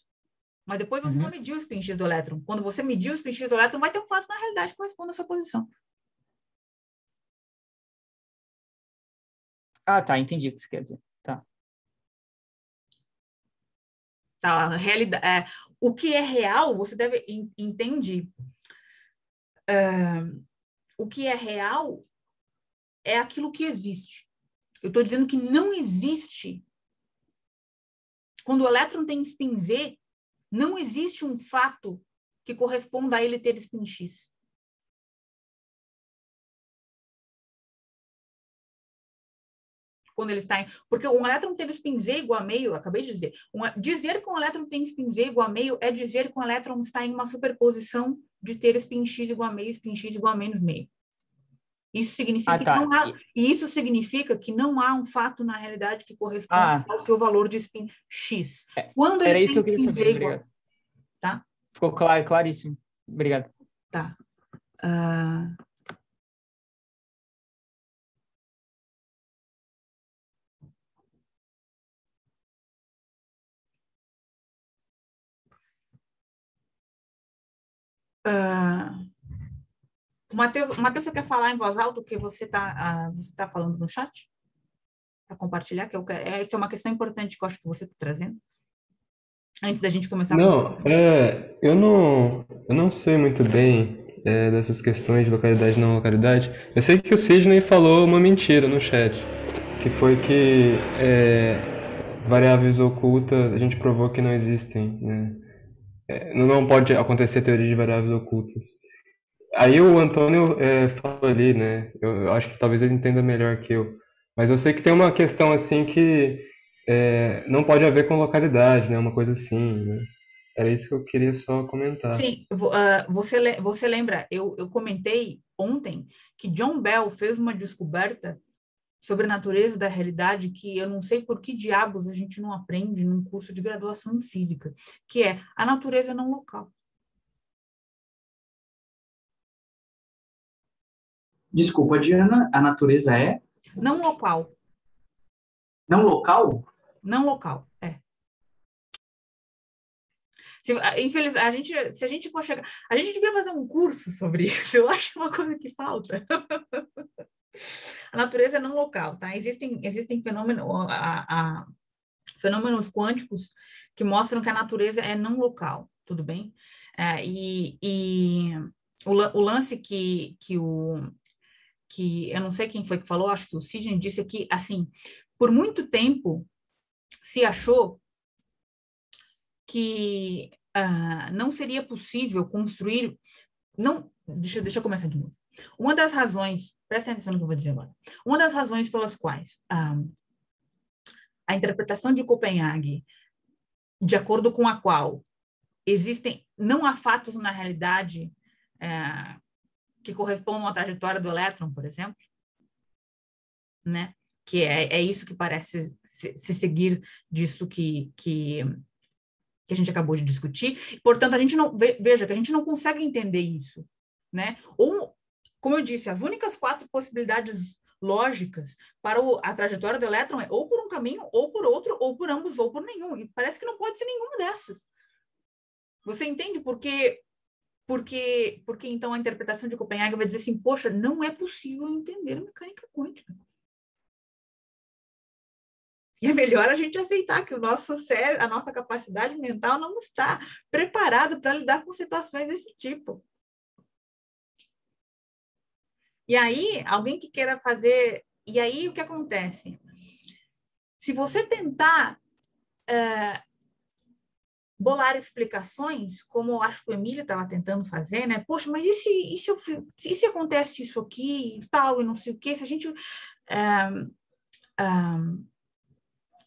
Mas depois você não mediu o spin X do elétron. Quando você mediu o spin X do elétron, vai ter um fato na realidade que corresponde à sua posição. Tá, entendi o que você quer dizer. Tá. Tá, o que é real, você entende. O que é real é aquilo que existe. Eu estou dizendo que não existe. Quando o elétron tem spin Z, não existe um fato que corresponda a ele ter spin X. Quando ele está porque um elétron ter spin Z igual a meio, eu acabei de dizer, dizer que um elétron tem spin Z igual a meio é dizer que um elétron está em uma superposição de ter spin X igual a meio, spin X igual a menos meio. Isso significa isso significa que não há um fato na realidade que corresponda ao seu valor de spin X. Quando Era ele isso que eu queria saber, obrigado. Tá? Ficou claríssimo. Obrigado. Tá. Matheus, você quer falar em voz alta o que você tá falando no chat? Para compartilhar, essa é uma questão importante que eu acho que você está trazendo. Antes da gente começar. Não, eu não sei muito bem dessas questões de localidade e não localidade. Eu sei que o Sidney falou uma mentira no chat, que foi que variáveis ocultas a gente provou que não existem, né? Não pode acontecer teoria de variáveis ocultas. Aí o Antônio falou ali, né? Eu acho que talvez ele entenda melhor que eu. Mas eu sei que tem uma questão assim que não pode haver com localidade, né? Uma coisa assim, né? Era isso que eu queria só comentar. Sim, você lembra, eu comentei ontem que John Bell fez uma descoberta sobre a natureza da realidade que eu não sei por que diabos a gente não aprende num curso de graduação em física, que é a natureza não local. Desculpa, Diana, a natureza é? Não local. Não local? Não local, é. Infelizmente, se a gente for chegar... A gente devia fazer um curso sobre isso, eu acho uma coisa que falta. A natureza é não local, tá? Existem fenômenos quânticos que mostram que a natureza é não local, tudo bem? O lance que eu não sei quem foi que falou, acho que o Sidney disse que, assim, por muito tempo se achou que não seria possível construir... Deixa eu começar de novo. Uma das razões, presta atenção no que eu vou dizer agora, uma das razões pelas quais a interpretação de Copenhague, de acordo com a qual não há fatos na realidade que correspondam à trajetória do elétron, por exemplo, né? Que é isso que parece se seguir disso que a gente acabou de discutir. Portanto, a gente não veja que a gente não consegue entender isso, né? Ou, como eu disse, as únicas 4 possibilidades lógicas para a trajetória do elétron é ou por um caminho, ou por outro, ou por ambos, ou por nenhum. E parece que não pode ser nenhuma dessas. Você entende porque então a interpretação de Copenhague vai dizer assim, poxa, não é possível entender a mecânica quântica. E é melhor a gente aceitar que o nosso cérebro, a nossa capacidade mental não está preparada para lidar com situações desse tipo. E aí, alguém que queira fazer... E aí, o que acontece? Se você tentar bolar explicações, como eu acho que o Emílio estava tentando fazer, né? Poxa, mas e se acontece isso aqui e tal, e não sei o quê? Se a gente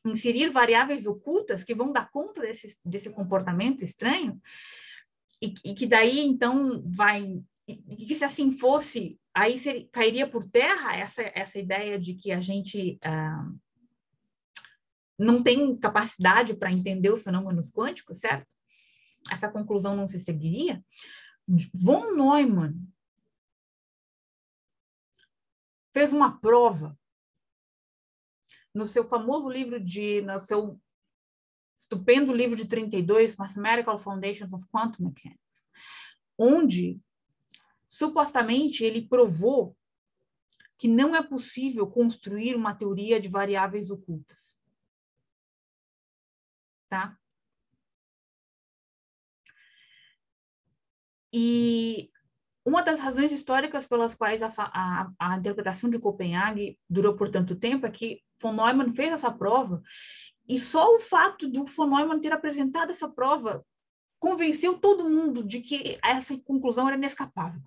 inserir variáveis ocultas que vão dar conta desse comportamento estranho, e que daí, então, e que se assim fosse, aí cairia por terra essa ideia de que a gente não tem capacidade para entender os fenômenos quânticos, certo? Essa conclusão não se seguiria. Von Neumann fez uma prova no seu famoso livro no seu estupendo livro de 32, Mathematical Foundations of Quantum Mechanics, onde supostamente ele provou que não é possível construir uma teoria de variáveis ocultas. Tá? E uma das razões históricas pelas quais a interpretação de Copenhague durou por tanto tempo é que von Neumann fez essa prova, e só o fato do von Neumann ter apresentado essa prova convenceu todo mundo de que essa conclusão era inescapável.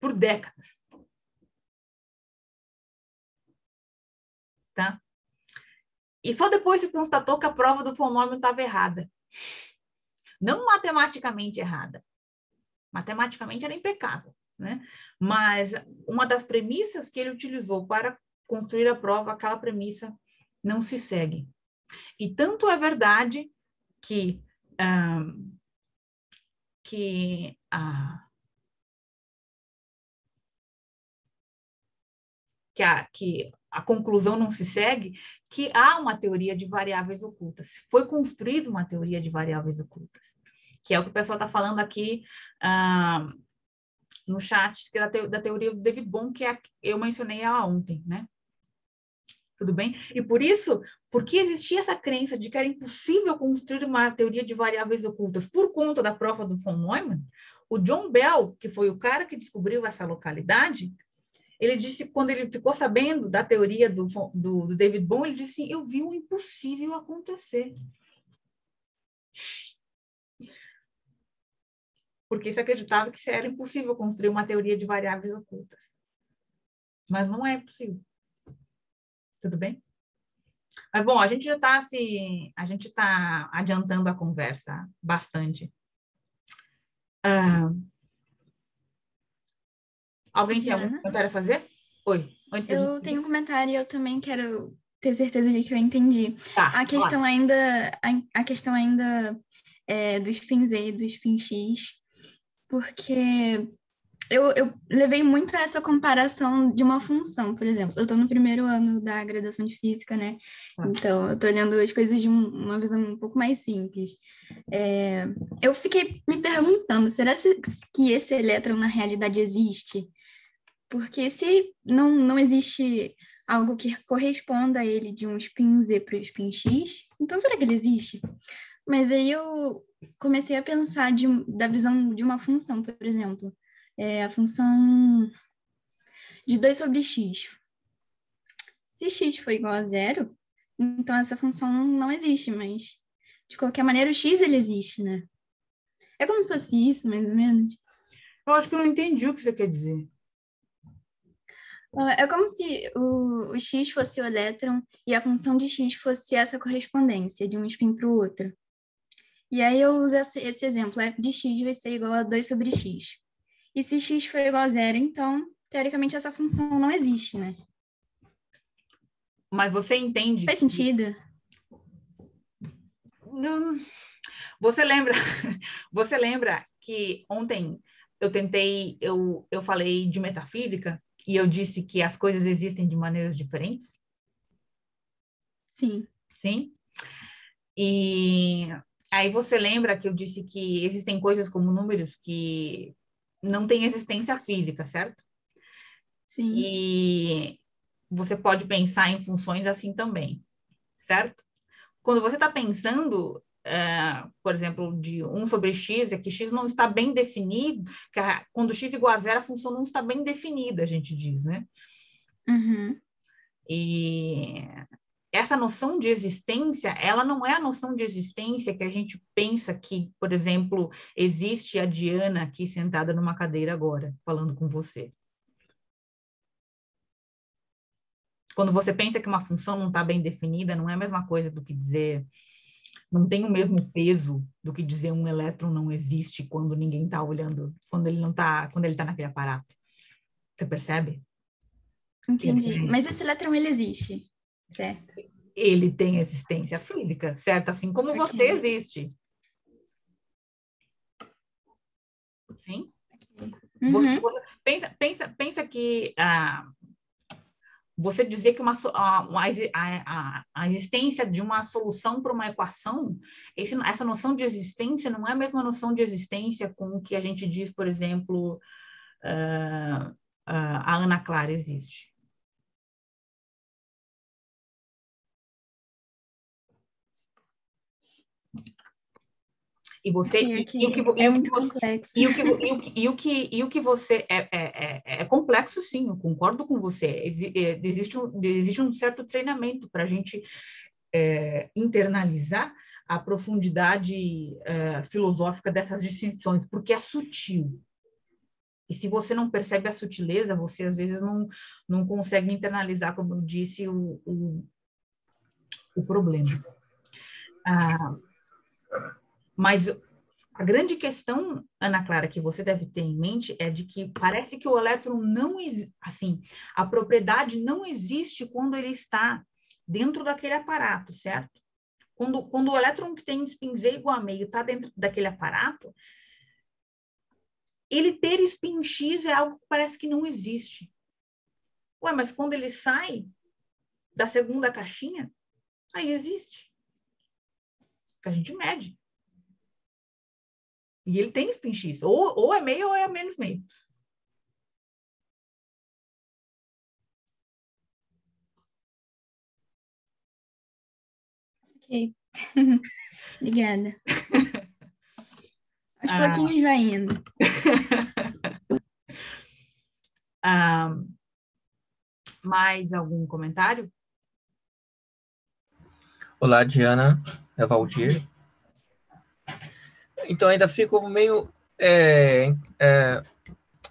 Por décadas. Tá? E só depois se constatou que a prova do von Neumann estava errada. Não matematicamente errada. Matematicamente era impecável, né? Mas uma das premissas que ele utilizou para construir a prova, aquela premissa não se segue. E tanto é verdade que a conclusão não se segue, que há uma teoria de variáveis ocultas. Foi construída uma teoria de variáveis ocultas, que é o que o pessoal está falando aqui no chat, que é da teoria do David Bohm, que eu mencionei ela ontem, né? Tudo bem? E por isso, porque existia essa crença de que era impossível construir uma teoria de variáveis ocultas por conta da prova do von Neumann, o John Bell, que foi o cara que descobriu essa localidade, ele disse, quando ele ficou sabendo da teoria do David Bohm, ele disse, eu vi o impossível acontecer. Porque se acreditava que era impossível construir uma teoria de variáveis ocultas. Mas não é possível. Tudo bem? Mas, bom, a gente está adiantando a conversa bastante. Alguém tem algum comentário a fazer? Oi, antes eu tenho um comentário e eu também quero ter certeza de que eu entendi. Tá, a questão ainda é do spin Z e do spin X, porque eu levei muito essa comparação de uma função, por exemplo. Eu estou no primeiro ano da graduação de física, né? Então, eu estou olhando as coisas de uma visão um pouco mais simples. Eu fiquei me perguntando, será que esse elétron na realidade existe? Porque se não existe algo que corresponda a ele de um spin Z para o spin X, então será que ele existe? Mas aí eu comecei a pensar da visão de uma função, por exemplo. A função de 2 sobre x. Se x for igual a 0, então essa função não existe, mas de qualquer maneira o x ele existe, né? É como se fosse isso, mais ou menos. Eu acho que eu não entendi o que você quer dizer. É como se o x fosse o elétron e a função de x fosse essa correspondência de um spin para o outro. E aí eu uso esse exemplo, f de x vai ser igual a 2 sobre x. E se x for igual a 0, então, teoricamente, essa função não existe, né? Mas você entende... Faz sentido? Não. Você lembra que ontem eu falei de metafísica e eu disse que as coisas existem de maneiras diferentes? Sim. Sim? E aí você lembra que eu disse que existem coisas como números que não têm existência física, certo? Sim. E você pode pensar em funções assim também, certo? Quando você está pensando, por exemplo, de 1 sobre x, é que x não está bem definido, quando x é igual a 0, a função não está bem definida, a gente diz, né? Uhum. E essa noção de existência, ela não é a noção de existência que a gente pensa que, por exemplo, existe a Diana aqui sentada numa cadeira agora, falando com você. Quando você pensa que uma função não está bem definida, não é a mesma coisa do que dizer, não tem o mesmo peso do que dizer um elétron não existe quando ninguém está olhando, quando ele está naquele aparato. Você percebe? Entendi. Mas esse elétron, ele existe, certo? Ele tem existência física, certo? Assim como você existe. Sim? Uhum. Pensa que você dizer que a existência de uma solução para uma equação, essa noção de existência não é a mesma noção de existência com o que a gente diz, por exemplo, a Ana Clara existe. E você é muito complexo. E o que você é complexo, sim, eu concordo com você. Existe um certo treinamento para a gente internalizar a profundidade filosófica dessas distinções, porque é sutil. E se você não percebe a sutileza, você às vezes não consegue internalizar, como eu disse, o problema. Mas a grande questão, Ana Clara, que você deve ter em mente é de que parece que o elétron não assim, a propriedade não existe quando ele está dentro daquele aparato, certo? Quando o elétron que tem spin Z igual a meio está dentro daquele aparato, ele ter spin X é algo que parece que não existe. Ué, mas quando ele sai da segunda caixinha, aí existe. Que a gente mede. E ele tem spin X. Ou é meio ou é menos meio. Ok. Obrigada. Aos pouquinhos vai indo. Mais algum comentário? Olá, Diana. É Valdir. Então, ainda fico meio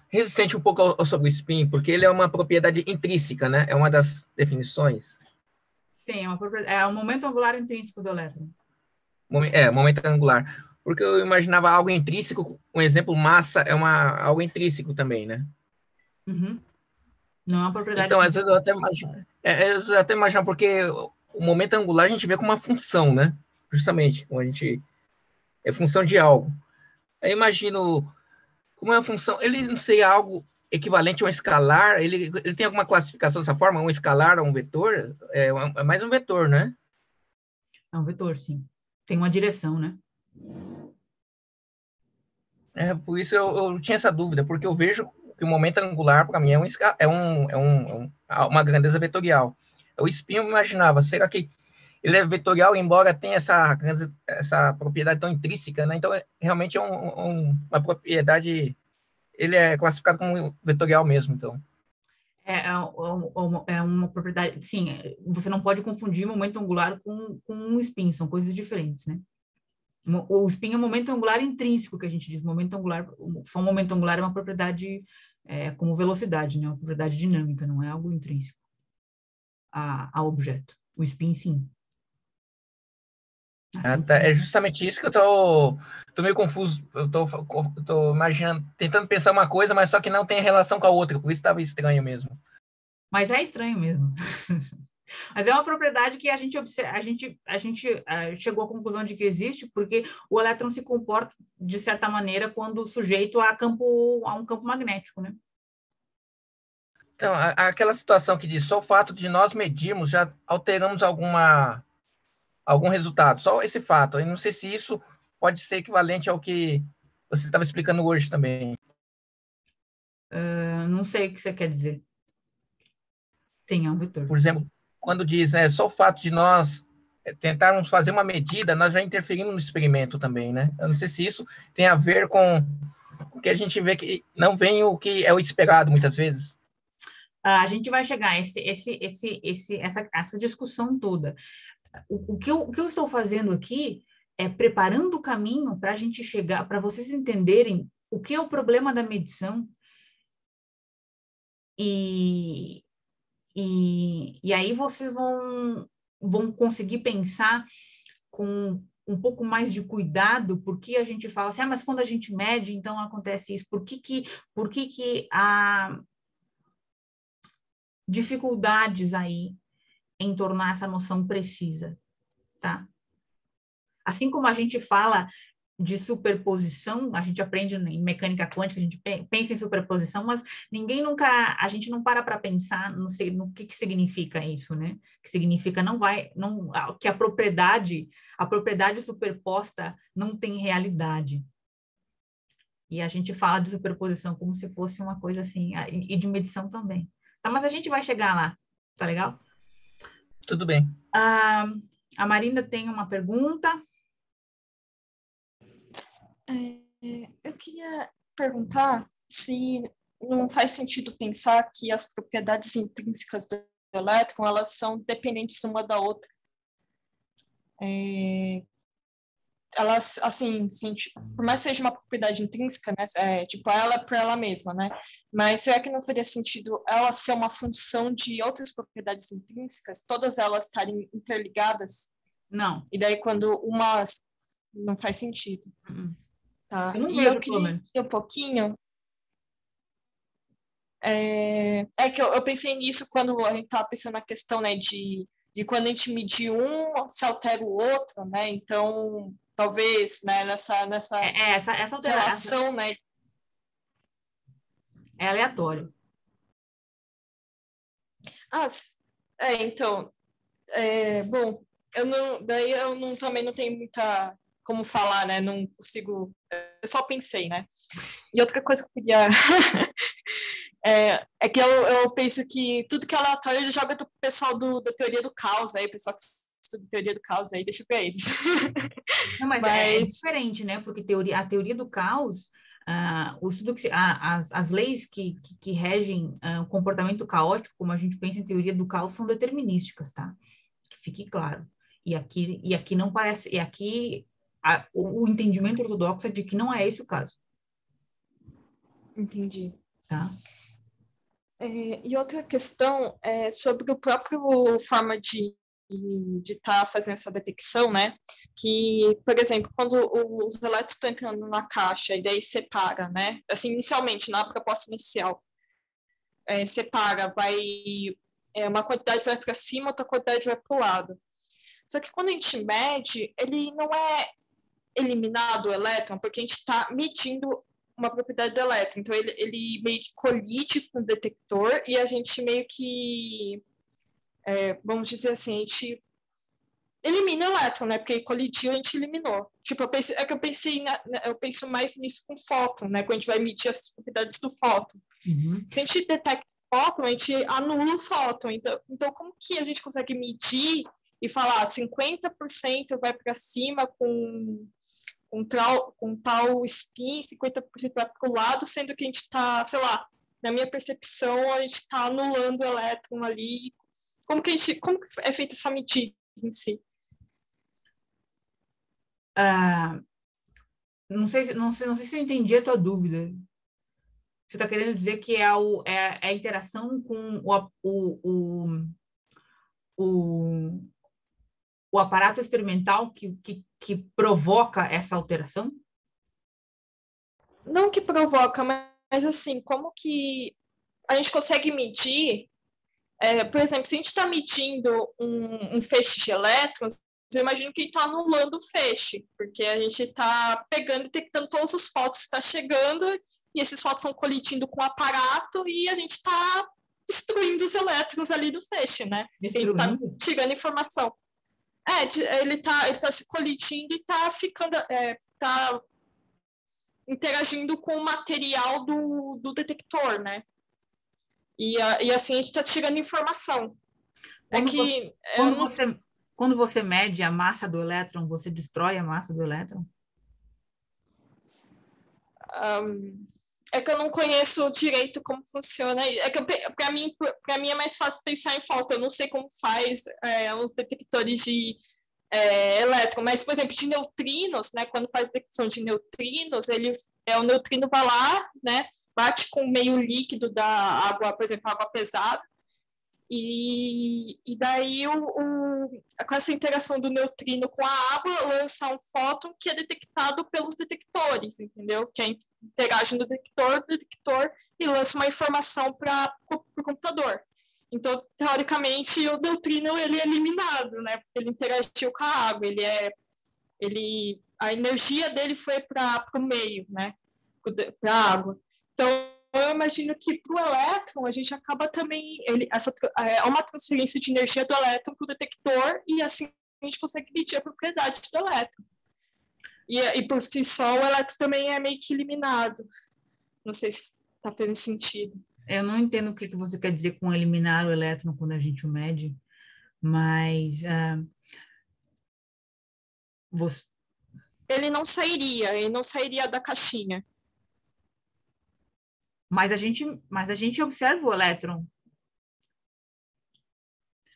resistente um pouco sobre o spin, porque ele é uma propriedade intrínseca, né? É uma das definições. Sim, é o momento angular intrínseco do elétron. Momento angular. Porque eu imaginava algo intrínseco, um exemplo, massa é algo intrínseco também, né? Uhum. Não é uma propriedade. Então, às vezes eu até imagino, porque o momento angular a gente vê como uma função, né? Justamente, como a gente é função de algo. Eu imagino como é uma função, ele não seria algo equivalente a um escalar, ele tem alguma classificação dessa forma, um escalar ou um vetor? É mais um vetor, né? É um vetor, sim. Tem uma direção, né? Por isso eu tinha essa dúvida, porque eu vejo que o momento angular, para mim, uma grandeza vetorial. O spin eu imaginava, será que ele é vetorial, embora tenha essa propriedade tão intrínseca, né? Então, realmente é uma propriedade, ele é classificado como vetorial mesmo, então. É uma propriedade, sim, você não pode confundir momento angular com um spin, são coisas diferentes, né? O spin é um momento angular intrínseco, que a gente diz, momento angular é uma propriedade como velocidade, né? Uma propriedade dinâmica, não é algo intrínseco ao objeto. O spin, sim. Assim, tá. É justamente isso que eu tô meio confuso. Eu tô imaginando, tentando pensar uma coisa, mas só que não tem relação com a outra, por isso estava estranho mesmo. Mas é estranho mesmo. Mas é uma propriedade que a gente chegou à conclusão de que existe, porque o elétron se comporta, de certa maneira, quando sujeito a um campo magnético, né? Então, aquela situação que diz, só o fato de nós medirmos, já alteramos algum resultado, só esse fato. Eu não sei se isso pode ser equivalente ao que você estava explicando hoje também. Não sei o que você quer dizer. Sim, é um vetor. Por exemplo, quando diz, só o fato de nós tentarmos fazer uma medida, nós já interferimos no experimento também, né? Eu não sei se isso tem a ver com o que a gente vê que não vem o que é o esperado muitas vezes. A gente vai chegar a essa discussão toda. O que eu estou fazendo aqui é preparando o caminho para a gente chegar, para vocês entenderem o que é o problema da medição e aí vocês vão conseguir pensar com um pouco mais de cuidado, porque a gente fala assim, mas quando a gente mede, então acontece isso. Por que há dificuldades aí em tornar essa noção precisa, tá? Assim como a gente fala de superposição, a gente aprende em mecânica quântica, a gente pensa em superposição, mas a gente não para pensar no que significa isso, né? Que significa que a propriedade superposta não tem realidade. E a gente fala de superposição como se fosse uma coisa assim, e de medição também. Tá, mas a gente vai chegar lá, tá legal? Tudo bem. A Marina tem uma pergunta. Eu queria perguntar se não faz sentido pensar que as propriedades intrínsecas do elétron, elas são dependentes uma da outra. Elas, assim, por mais que seja uma propriedade intrínseca, né, tipo, ela é para ela mesma, né? Mas será que não faria sentido ela ser uma função de outras propriedades intrínsecas, todas elas estarem interligadas? Não. E daí, quando uma... Não faz sentido. Tá. E eu queria dizer um pouquinho... que eu pensei nisso quando a gente estava pensando na questão, né, de quando a gente medir um, se altera o outro, né? Então, talvez, né, nessa relação, né? É aleatório. Então, bom, também não tenho muita como falar, né? Não consigo, eu só pensei, né? E outra coisa que eu queria é que eu penso que tudo que é aleatório ele joga do pessoal da teoria do caos, aí, o pessoal que estuda teoria do caos, aí deixa para eles. Não, mas é diferente, né? Porque a teoria do caos, o estudo as leis que regem o comportamento caótico, como a gente pensa em teoria do caos, são determinísticas, tá? Que fique claro. E aqui não parece, e aqui o entendimento ortodoxo é de que não é esse o caso. Entendi. Tá. E outra questão é sobre o próprio forma de de estar fazendo essa detecção, né? Que, por exemplo, quando os elétrons estão entrando na caixa e daí separa, né? Assim, inicialmente, na proposta inicial, separa, uma quantidade vai para cima, outra quantidade vai para o lado. Só que quando a gente mede, ele não é eliminado o elétron, porque a gente está medindo uma propriedade do elétron. Então, ele meio que colide com o detector e a gente meio que, vamos dizer assim, a gente elimina o elétron, né? Porque ele colidiu, a gente eliminou. Tipo, eu penso mais nisso com fóton, né? Quando a gente vai medir as propriedades do fóton. Uhum. Se a gente detecta o fóton, a gente anula o fóton. Então, como que a gente consegue medir e falar 50% vai para cima com tal spin, 50% vai para o lado, sendo que a gente está, sei lá, na minha percepção, a gente está anulando o elétron ali. Como que é feita essa medida em si? Não sei se eu entendi a tua dúvida. Você está querendo dizer que é a interação com o aparato experimental que provoca essa alteração? Não que provoca, mas assim, como que a gente consegue medir, por exemplo, se a gente está medindo um feixe de elétrons, eu imagino que está anulando o feixe, porque a gente está pegando e detectando todos os fótons que estão chegando, e esses fótons estão colidindo com o aparato, e a gente está destruindo os elétrons ali do feixe, né? A gente está tirando informação. Ele tá se colidindo e está ficando, tá interagindo com o material do detector, né? E assim a gente está tirando informação. Quando você mede a massa do elétron, você destrói a massa do elétron? É que eu não conheço direito como funciona. Para mim é mais fácil pensar em fóton. Eu não sei como faz os detectores de elétron, mas, por exemplo, de neutrinos, né? Quando faz detecção de neutrinos, o neutrino vai lá, né? Bate com o meio líquido da água, por exemplo, água pesada, e daí com essa interação do neutrino com a água lança um fóton que é detectado pelos detectores, entendeu? Que interage no detector e lança uma informação para o computador. Então, teoricamente, o neutrino ele é eliminado, né? Porque ele interagiu com a água, a energia dele foi para o meio, né? Para a água. Então, eu imagino que para o elétron, a gente acaba também... é uma transferência de energia do elétron para o detector e assim a gente consegue medir a propriedade do elétron. E por si só, o elétron também é meio que eliminado. Não sei se está fazendo sentido. Eu não entendo o que você quer dizer com eliminar o elétron quando a gente o mede, mas... Ele não sairia da caixinha. Mas a gente observa o elétron.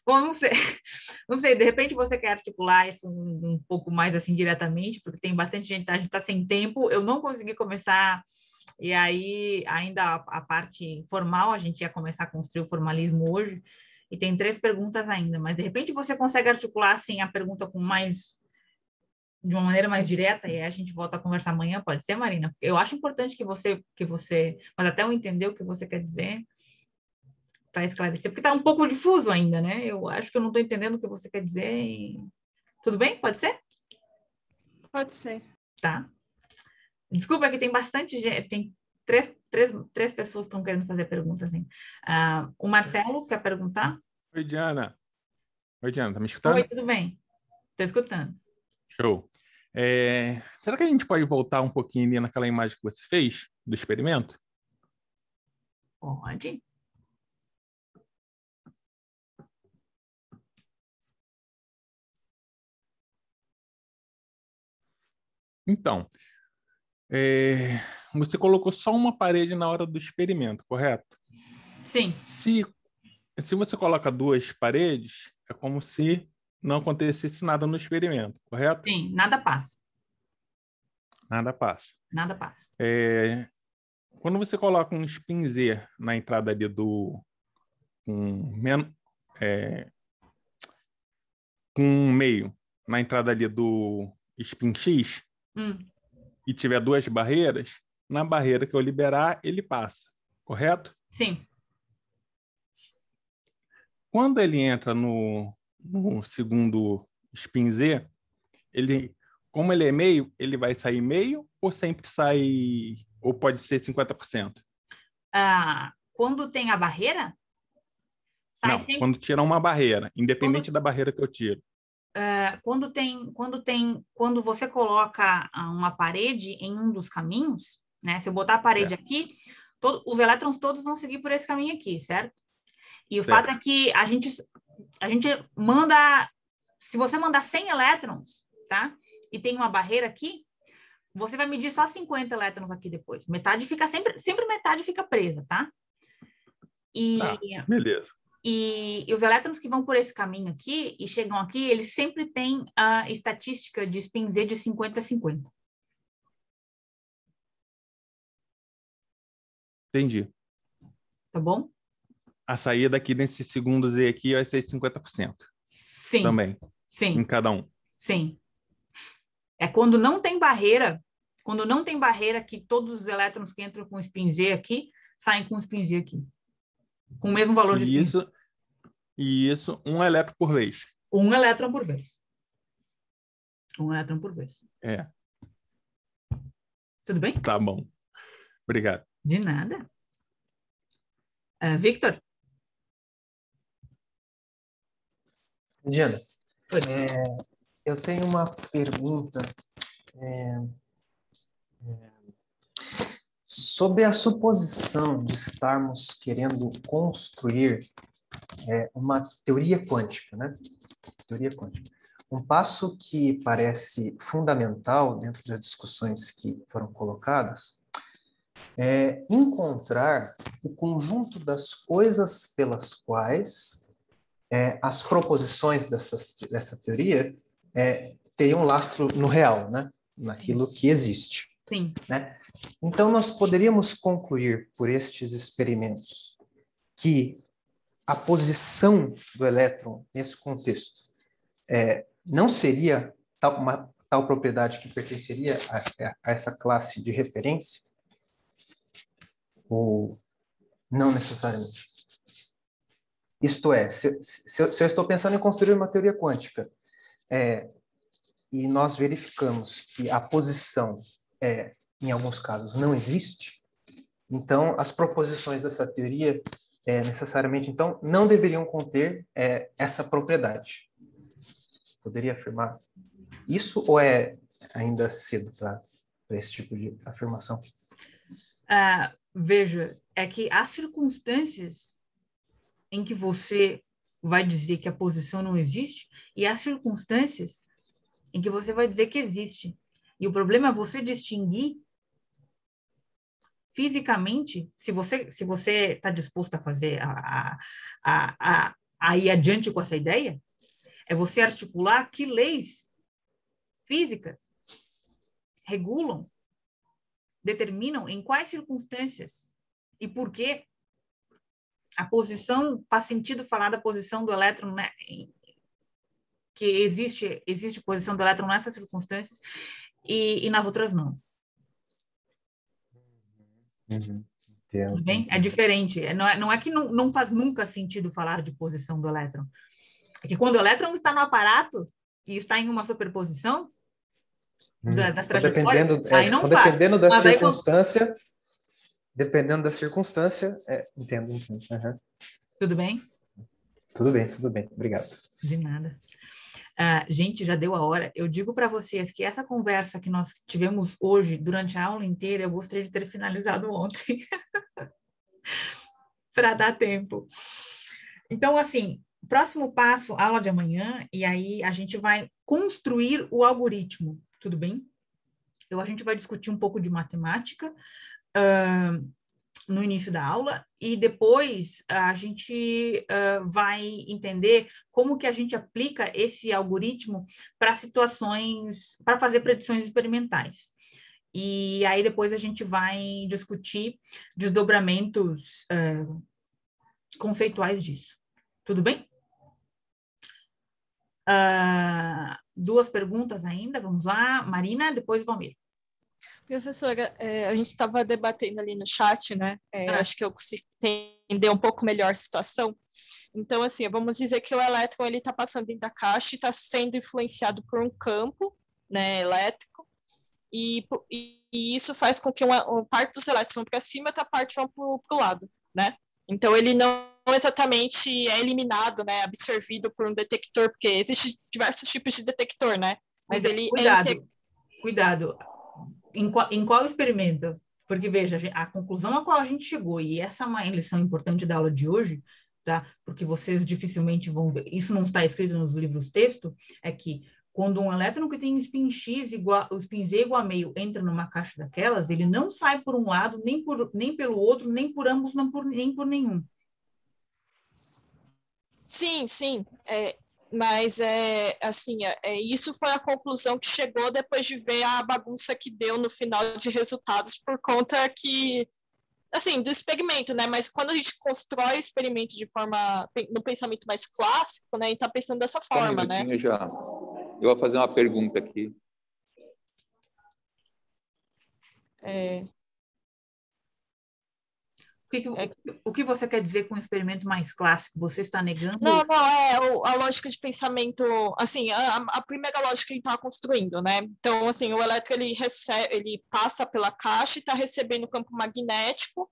Bom, não sei, de repente você quer articular isso um pouco mais assim diretamente, porque tem bastante gente, a gente está sem tempo, eu não consegui começar, e aí ainda a parte formal, a gente ia começar a construir o formalismo hoje, e tem 3 perguntas ainda, mas de repente você consegue articular assim a pergunta de uma maneira mais direta, e aí a gente volta a conversar amanhã, pode ser, Marina? Eu acho importante que você, mas até eu entender o que você quer dizer, para esclarecer, porque está um pouco difuso ainda, né? Eu acho que eu não estou entendendo o que você quer dizer. Tudo bem? Pode ser? Pode ser. Tá. Desculpa que tem bastante gente, tem três pessoas que estão querendo fazer perguntas. Assim. O Marcelo quer perguntar? Oi, Diana. Tá me escutando? Oi, tudo bem? Estou escutando. Show. Será que a gente pode voltar um pouquinho ali naquela imagem que você fez do experimento? Pode. Então, você colocou só uma parede na hora do experimento, correto? Sim. Se você coloca 2 paredes, é como se não acontecesse nada no experimento, correto? Sim, nada passa. Nada passa. Nada passa. Quando você coloca um spin Z na entrada ali com um meio na entrada ali do spin X e tiver duas barreiras, na barreira que eu liberar, ele passa, correto? Sim. Quando ele entra no segundo spin Z, como ele é meio, ele vai sair meio ou sempre sai, ou pode ser 50%? Quando tem a barreira, Não, sempre... quando tira uma barreira, independente da barreira que eu tiro. Quando você coloca uma parede em um dos caminhos, né? Se eu botar a parede aqui, os elétrons todos vão seguir por esse caminho aqui, certo? E o fato é que a gente manda... Se você mandar 100 elétrons, tá? E tem uma barreira aqui, você vai medir só 50 elétrons aqui depois. Metade fica sempre metade fica presa, tá? Beleza. E os elétrons que vão por esse caminho aqui e chegam aqui, eles sempre têm a estatística de spin Z de 50-50. Entendi. Tá bom? A saída aqui nesse segundo Z aqui vai ser 50%. Sim. Também. Sim. Em cada um. Sim. É quando não tem barreira, que todos os elétrons que entram com spin Z aqui, saem com spin Z aqui. Com o mesmo valor de spin. Isso, um elétron por vez. Um elétron por vez. Um elétron por vez. Tudo bem? Tá bom. Obrigado. De nada. Victor? Diana, eu tenho uma pergunta sobre a suposição de estarmos querendo construir uma teoria quântica, né? Teoria quântica. Um passo que parece fundamental dentro das discussões que foram colocadas é encontrar o conjunto das coisas pelas quais as proposições dessa teoria teriam lastro no real, né? Naquilo que existe. Sim. Né? Então, nós poderíamos concluir por estes experimentos que a posição do elétron nesse contexto não seria uma tal propriedade que pertenceria a essa classe de referência? Ou não necessariamente? Isto é, se eu estou pensando em construir uma teoria quântica e nós verificamos que a posição, em alguns casos, não existe, então as proposições dessa teoria necessariamente então não deveriam conter essa propriedade. Poderia afirmar isso ou é ainda cedo para esse tipo de afirmação? Veja, é que há circunstâncias em que você vai dizer que a posição não existe e há circunstâncias em que você vai dizer que existe. E o problema é você distinguir fisicamente, se você está disposto a fazer, a ir adiante com essa ideia, é você articular que leis físicas regulam, determinam em quais circunstâncias e por que a posição, faz sentido falar da posição do elétron, né, que existe posição do elétron nessas circunstâncias e nas outras não. Tudo bem? É diferente. Não é que não faz nunca sentido falar de posição do elétron. É que quando o elétron está no aparato e está em uma superposição das trajetórias, aí não faz. Dependendo da circunstância, dependendo da circunstância, entendo. Uhum. Tudo bem? Tudo bem. Obrigado. De nada. Gente, já deu a hora. Eu digo para vocês que essa conversa que nós tivemos hoje, durante a aula inteira, eu gostaria de ter finalizado ontem, para dar tempo. Então, assim, próximo passo, aula de amanhã, e aí a gente vai construir o algoritmo, tudo bem? A gente vai discutir um pouco de matemática no início da aula, e depois a gente vai entender como que a gente aplica esse algoritmo para situações, para fazer predições experimentais. E aí depois a gente vai discutir desdobramentos conceituais disso. Tudo bem? Duas perguntas ainda, vamos lá. Marina, depois Valmir. Professora, a gente estava debatendo ali no chat, né? Acho que eu consigo entender um pouco melhor a situação. Então, assim, vamos dizer que o elétron ele está passando dentro da caixa e está sendo influenciado por um campo, né, elétrico, e isso faz com que uma parte dos elétrons vão para cima e outra parte vão para o lado, né? Então, ele não exatamente é eliminado, né, absorvido por um detector, porque existem diversos tipos de detector, né? Mas Cuidado. Em qual experimento? Porque, veja, a conclusão a qual a gente chegou, e essa é uma lição importante da aula de hoje, tá? Porque vocês dificilmente vão ver, isso não está escrito nos livros texto, é que quando um elétron que tem spin X igual, o spin Z igual a meio entra numa caixa daquelas, ele não sai por um lado, nem pelo outro, nem por ambos, nem por nenhum. Sim. Mas isso foi a conclusão que chegou depois de ver a bagunça que deu no final de resultados por conta que, assim, do experimento, né? Mas quando a gente constrói o experimento de forma, no pensamento mais clássico, né? A gente tá pensando dessa forma, né? Já. Eu vou fazer uma pergunta aqui. O que você quer dizer com um experimento mais clássico? Você está negando? Não, a lógica de pensamento, assim, a primeira lógica que a gente estava construindo, né? Então, assim, o elétron, ele passa pela caixa e está recebendo campo magnético,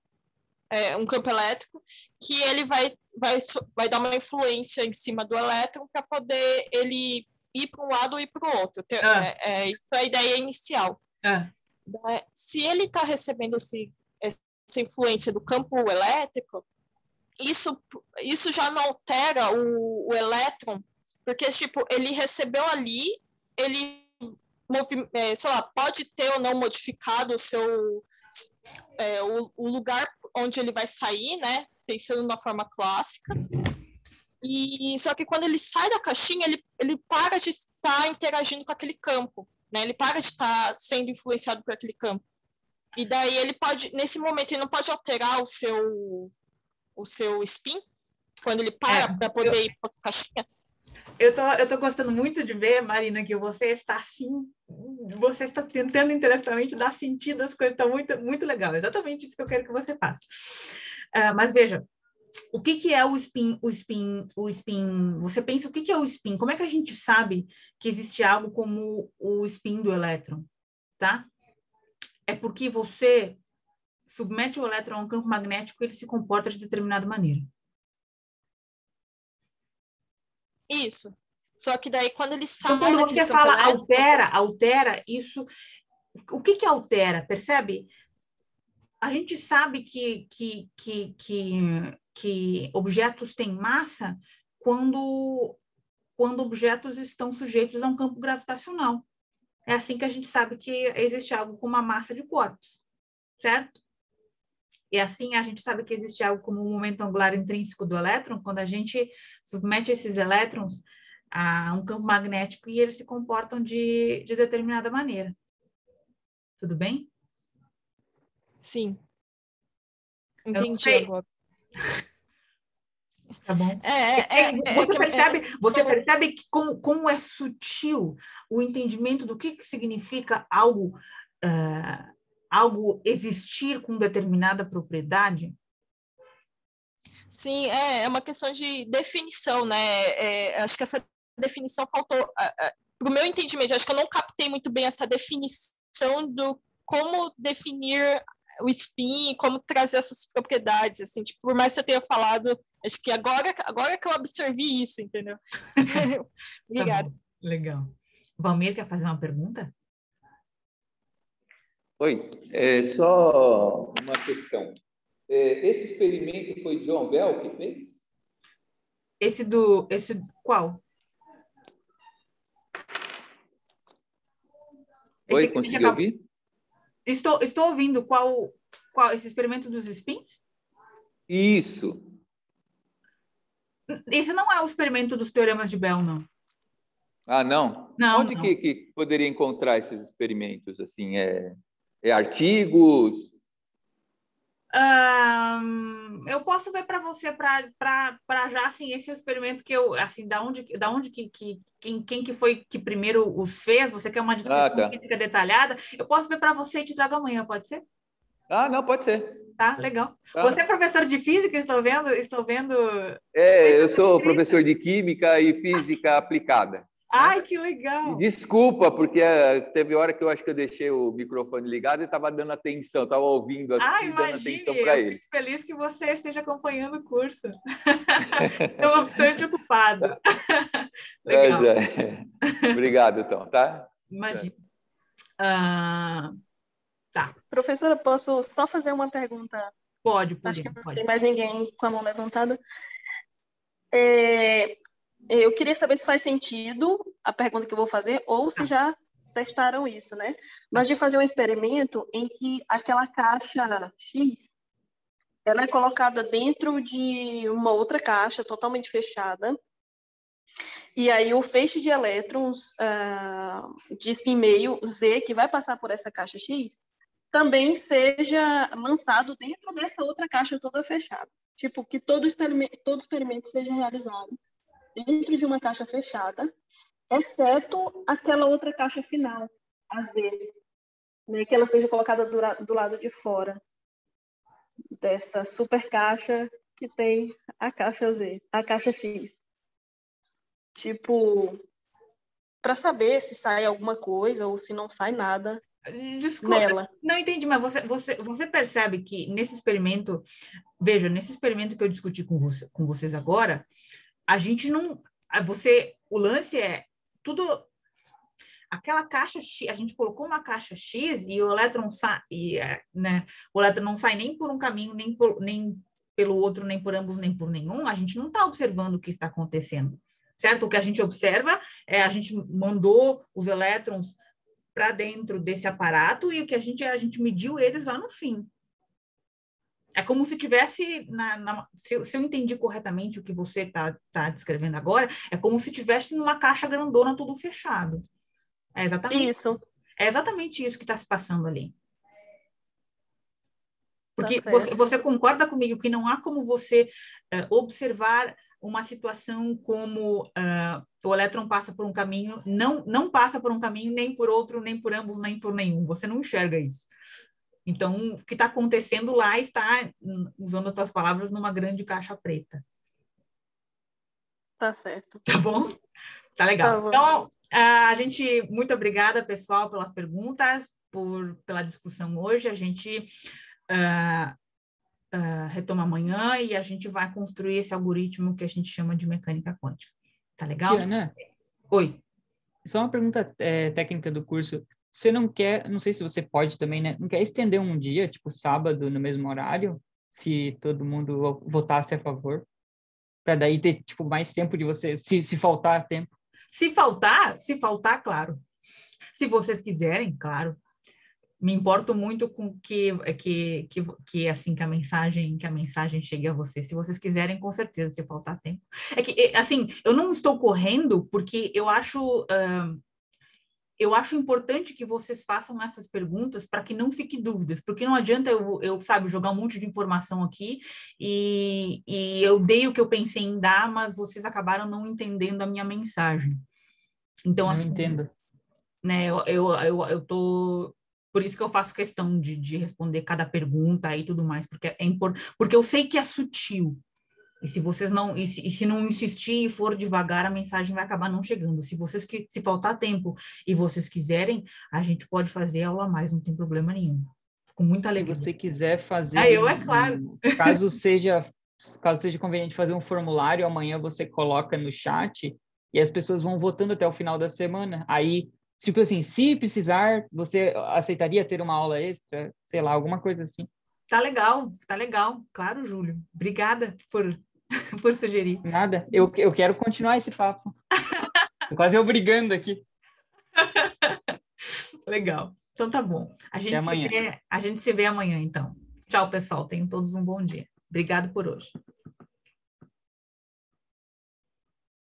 um campo elétrico, que ele vai dar uma influência em cima do elétron para poder ele ir para um lado e para o outro. Isso é a ideia inicial. Se ele está recebendo essa influência do campo elétrico, isso já não altera o elétron, porque, tipo, ele recebeu ali, ele, sei lá, pode ter ou não modificado o lugar onde ele vai sair, né, pensando na forma clássica, só que quando ele sai da caixinha, ele para de estar interagindo com aquele campo, né, ele para de estar sendo influenciado por aquele campo. E daí ele pode, nesse momento, ele não pode alterar o seu spin, quando ele para poder ir para a caixinha? Eu tô gostando muito de ver, Marina, que você está tentando intelectualmente dar sentido às coisas, está muito, muito legal, exatamente isso que eu quero que você faça. Mas veja, o que é o spin? Você pensa, o que é o spin? Como é que a gente sabe que existe algo como o spin do elétron, tá? É porque você submete o elétron a um campo magnético e ele se comporta de determinada maneira. Isso. Só que daí, quando ele sai... Então, quando você fala altera, isso... O que altera? Percebe? A gente sabe que objetos têm massa quando objetos estão sujeitos a um campo gravitacional. É assim que a gente sabe que existe algo como uma massa de corpos, certo? E assim a gente sabe que existe algo como um momento angular intrínseco do elétron, quando a gente submete esses elétrons a um campo magnético e eles se comportam de determinada maneira. Tudo bem? Sim. Entendi agora. Tá bom. Você percebe que como é sutil o entendimento do que significa algo existir com determinada propriedade? Sim, é uma questão de definição, né? Acho que essa definição faltou. Para o meu entendimento, acho que eu não captei muito bem essa definição do como definir o spin, como trazer essas propriedades, assim, tipo, por mais que você tenha falado, acho que agora que eu absorvi isso, entendeu? Obrigada. Tá, legal. Valmir, quer fazer uma pergunta? Oi, só uma questão. Esse experimento foi John Bell que fez? Esse qual? Oi, conseguiu ouvir? Estou ouvindo. Qual esse experimento dos spins? Isso. Esse não é o experimento dos teoremas de Bell, não. Ah, não? Não. Onde que poderia encontrar esses experimentos? Assim, artigos? Eu posso ver para você para já assim esse experimento que eu assim da onde quem que foi que primeiro os fez. Você quer uma descrição física detalhada? Eu posso ver para você e te trago amanhã, pode ser? Não, pode ser. Tá, legal. Você é professor de física? Estou vendo. Eu sou professor de química e física aplicada. Ai, que legal! Desculpa, porque teve hora que eu acho que eu deixei o microfone ligado e estava dando atenção, estava ouvindo aqui e dando atenção para ele. Fico feliz que você esteja acompanhando o curso. Estou bastante ocupado. Legal. Obrigado, então, tá? Imagina. Tá. Professora, posso só fazer uma pergunta? Pode. Acho que não tem mais ninguém com a mão levantada. Eu queria saber se faz sentido a pergunta que eu vou fazer ou se já testaram isso, né? Mas de fazer um experimento em que aquela caixa X ela é colocada dentro de uma outra caixa totalmente fechada e aí o feixe de elétrons de spin meio Z que vai passar por essa caixa X também seja lançado dentro dessa outra caixa toda fechada. Tipo, que todo experimento seja realizado dentro de uma caixa fechada, exceto aquela outra caixa final, a Z, né, que ela seja colocada do lado de fora dessa super caixa que tem a caixa Z, a caixa X. Tipo, para saber se sai alguma coisa ou se não sai nada. Desculpa, nela. Não entendi, mas você percebe que nesse experimento que eu discuti com vocês agora, a gente não... o lance é tudo... Aquela caixa X, a gente colocou uma caixa X e o elétron sai, né? O elétron não sai nem por um caminho, nem pelo outro, nem por ambos, nem por nenhum. A gente não está observando o que está acontecendo, certo? O que a gente observa é a gente mandou os elétrons para dentro desse aparato e o que a gente mediu eles lá no fim. É como se tivesse, se eu entendi corretamente o que você está descrevendo agora, é como se tivesse numa caixa grandona tudo fechado. É exatamente isso. É exatamente isso que está se passando ali. Porque Tá você concorda comigo que não há como você observar uma situação como o elétron passa por um caminho, não passa por um caminho, nem por outro, nem por ambos, nem por nenhum. Você não enxerga isso. Então, o que está acontecendo lá está, usando as tuas palavras, numa grande caixa preta. Tá certo. Tá bom? Tá legal. Tá bom. Então, muito obrigada, pessoal, pelas perguntas, pela discussão hoje. A gente retoma amanhã e a gente vai construir esse algoritmo que a gente chama de mecânica quântica. Tá legal? Tiana? Oi. Só uma pergunta técnica do curso. Você não quer, não sei se você pode também, né? Não quer estender um dia, tipo sábado, no mesmo horário, se todo mundo votasse a favor? Para daí ter, tipo, mais tempo de você, se faltar tempo. Se faltar, claro. Se vocês quiserem, claro. Me importo muito com que assim, que a mensagem chegue a vocês. Se vocês quiserem, com certeza, se faltar tempo. É que, assim, eu não estou correndo porque eu acho importante que vocês façam essas perguntas para que não fique dúvidas, porque não adianta eu sabe, jogar um monte de informação aqui e eu dei o que eu pensei em dar, mas vocês acabaram não entendendo a minha mensagem. Então, assim, entendo. Né, eu tô... Por isso que eu faço questão de responder cada pergunta e tudo mais, porque porque eu sei que é sutil. E se vocês não, se não insistir e for devagar, a mensagem vai acabar não chegando. Se faltar tempo e vocês quiserem, a gente pode fazer aula a mais, não tem problema nenhum. Com muita alegria. Se você quiser fazer... É claro. Caso seja conveniente fazer um formulário, amanhã você coloca no chat e as pessoas vão votando até o final da semana. Aí, tipo assim, se precisar, você aceitaria ter uma aula extra? Sei lá, alguma coisa assim. Tá legal. Claro, Júlio. Obrigada por sugerir. Nada, eu quero continuar esse papo. Tô quase obrigando aqui. Legal. Então tá bom. A gente se vê amanhã, então. Tchau, pessoal. Tenham todos um bom dia. Obrigado por hoje.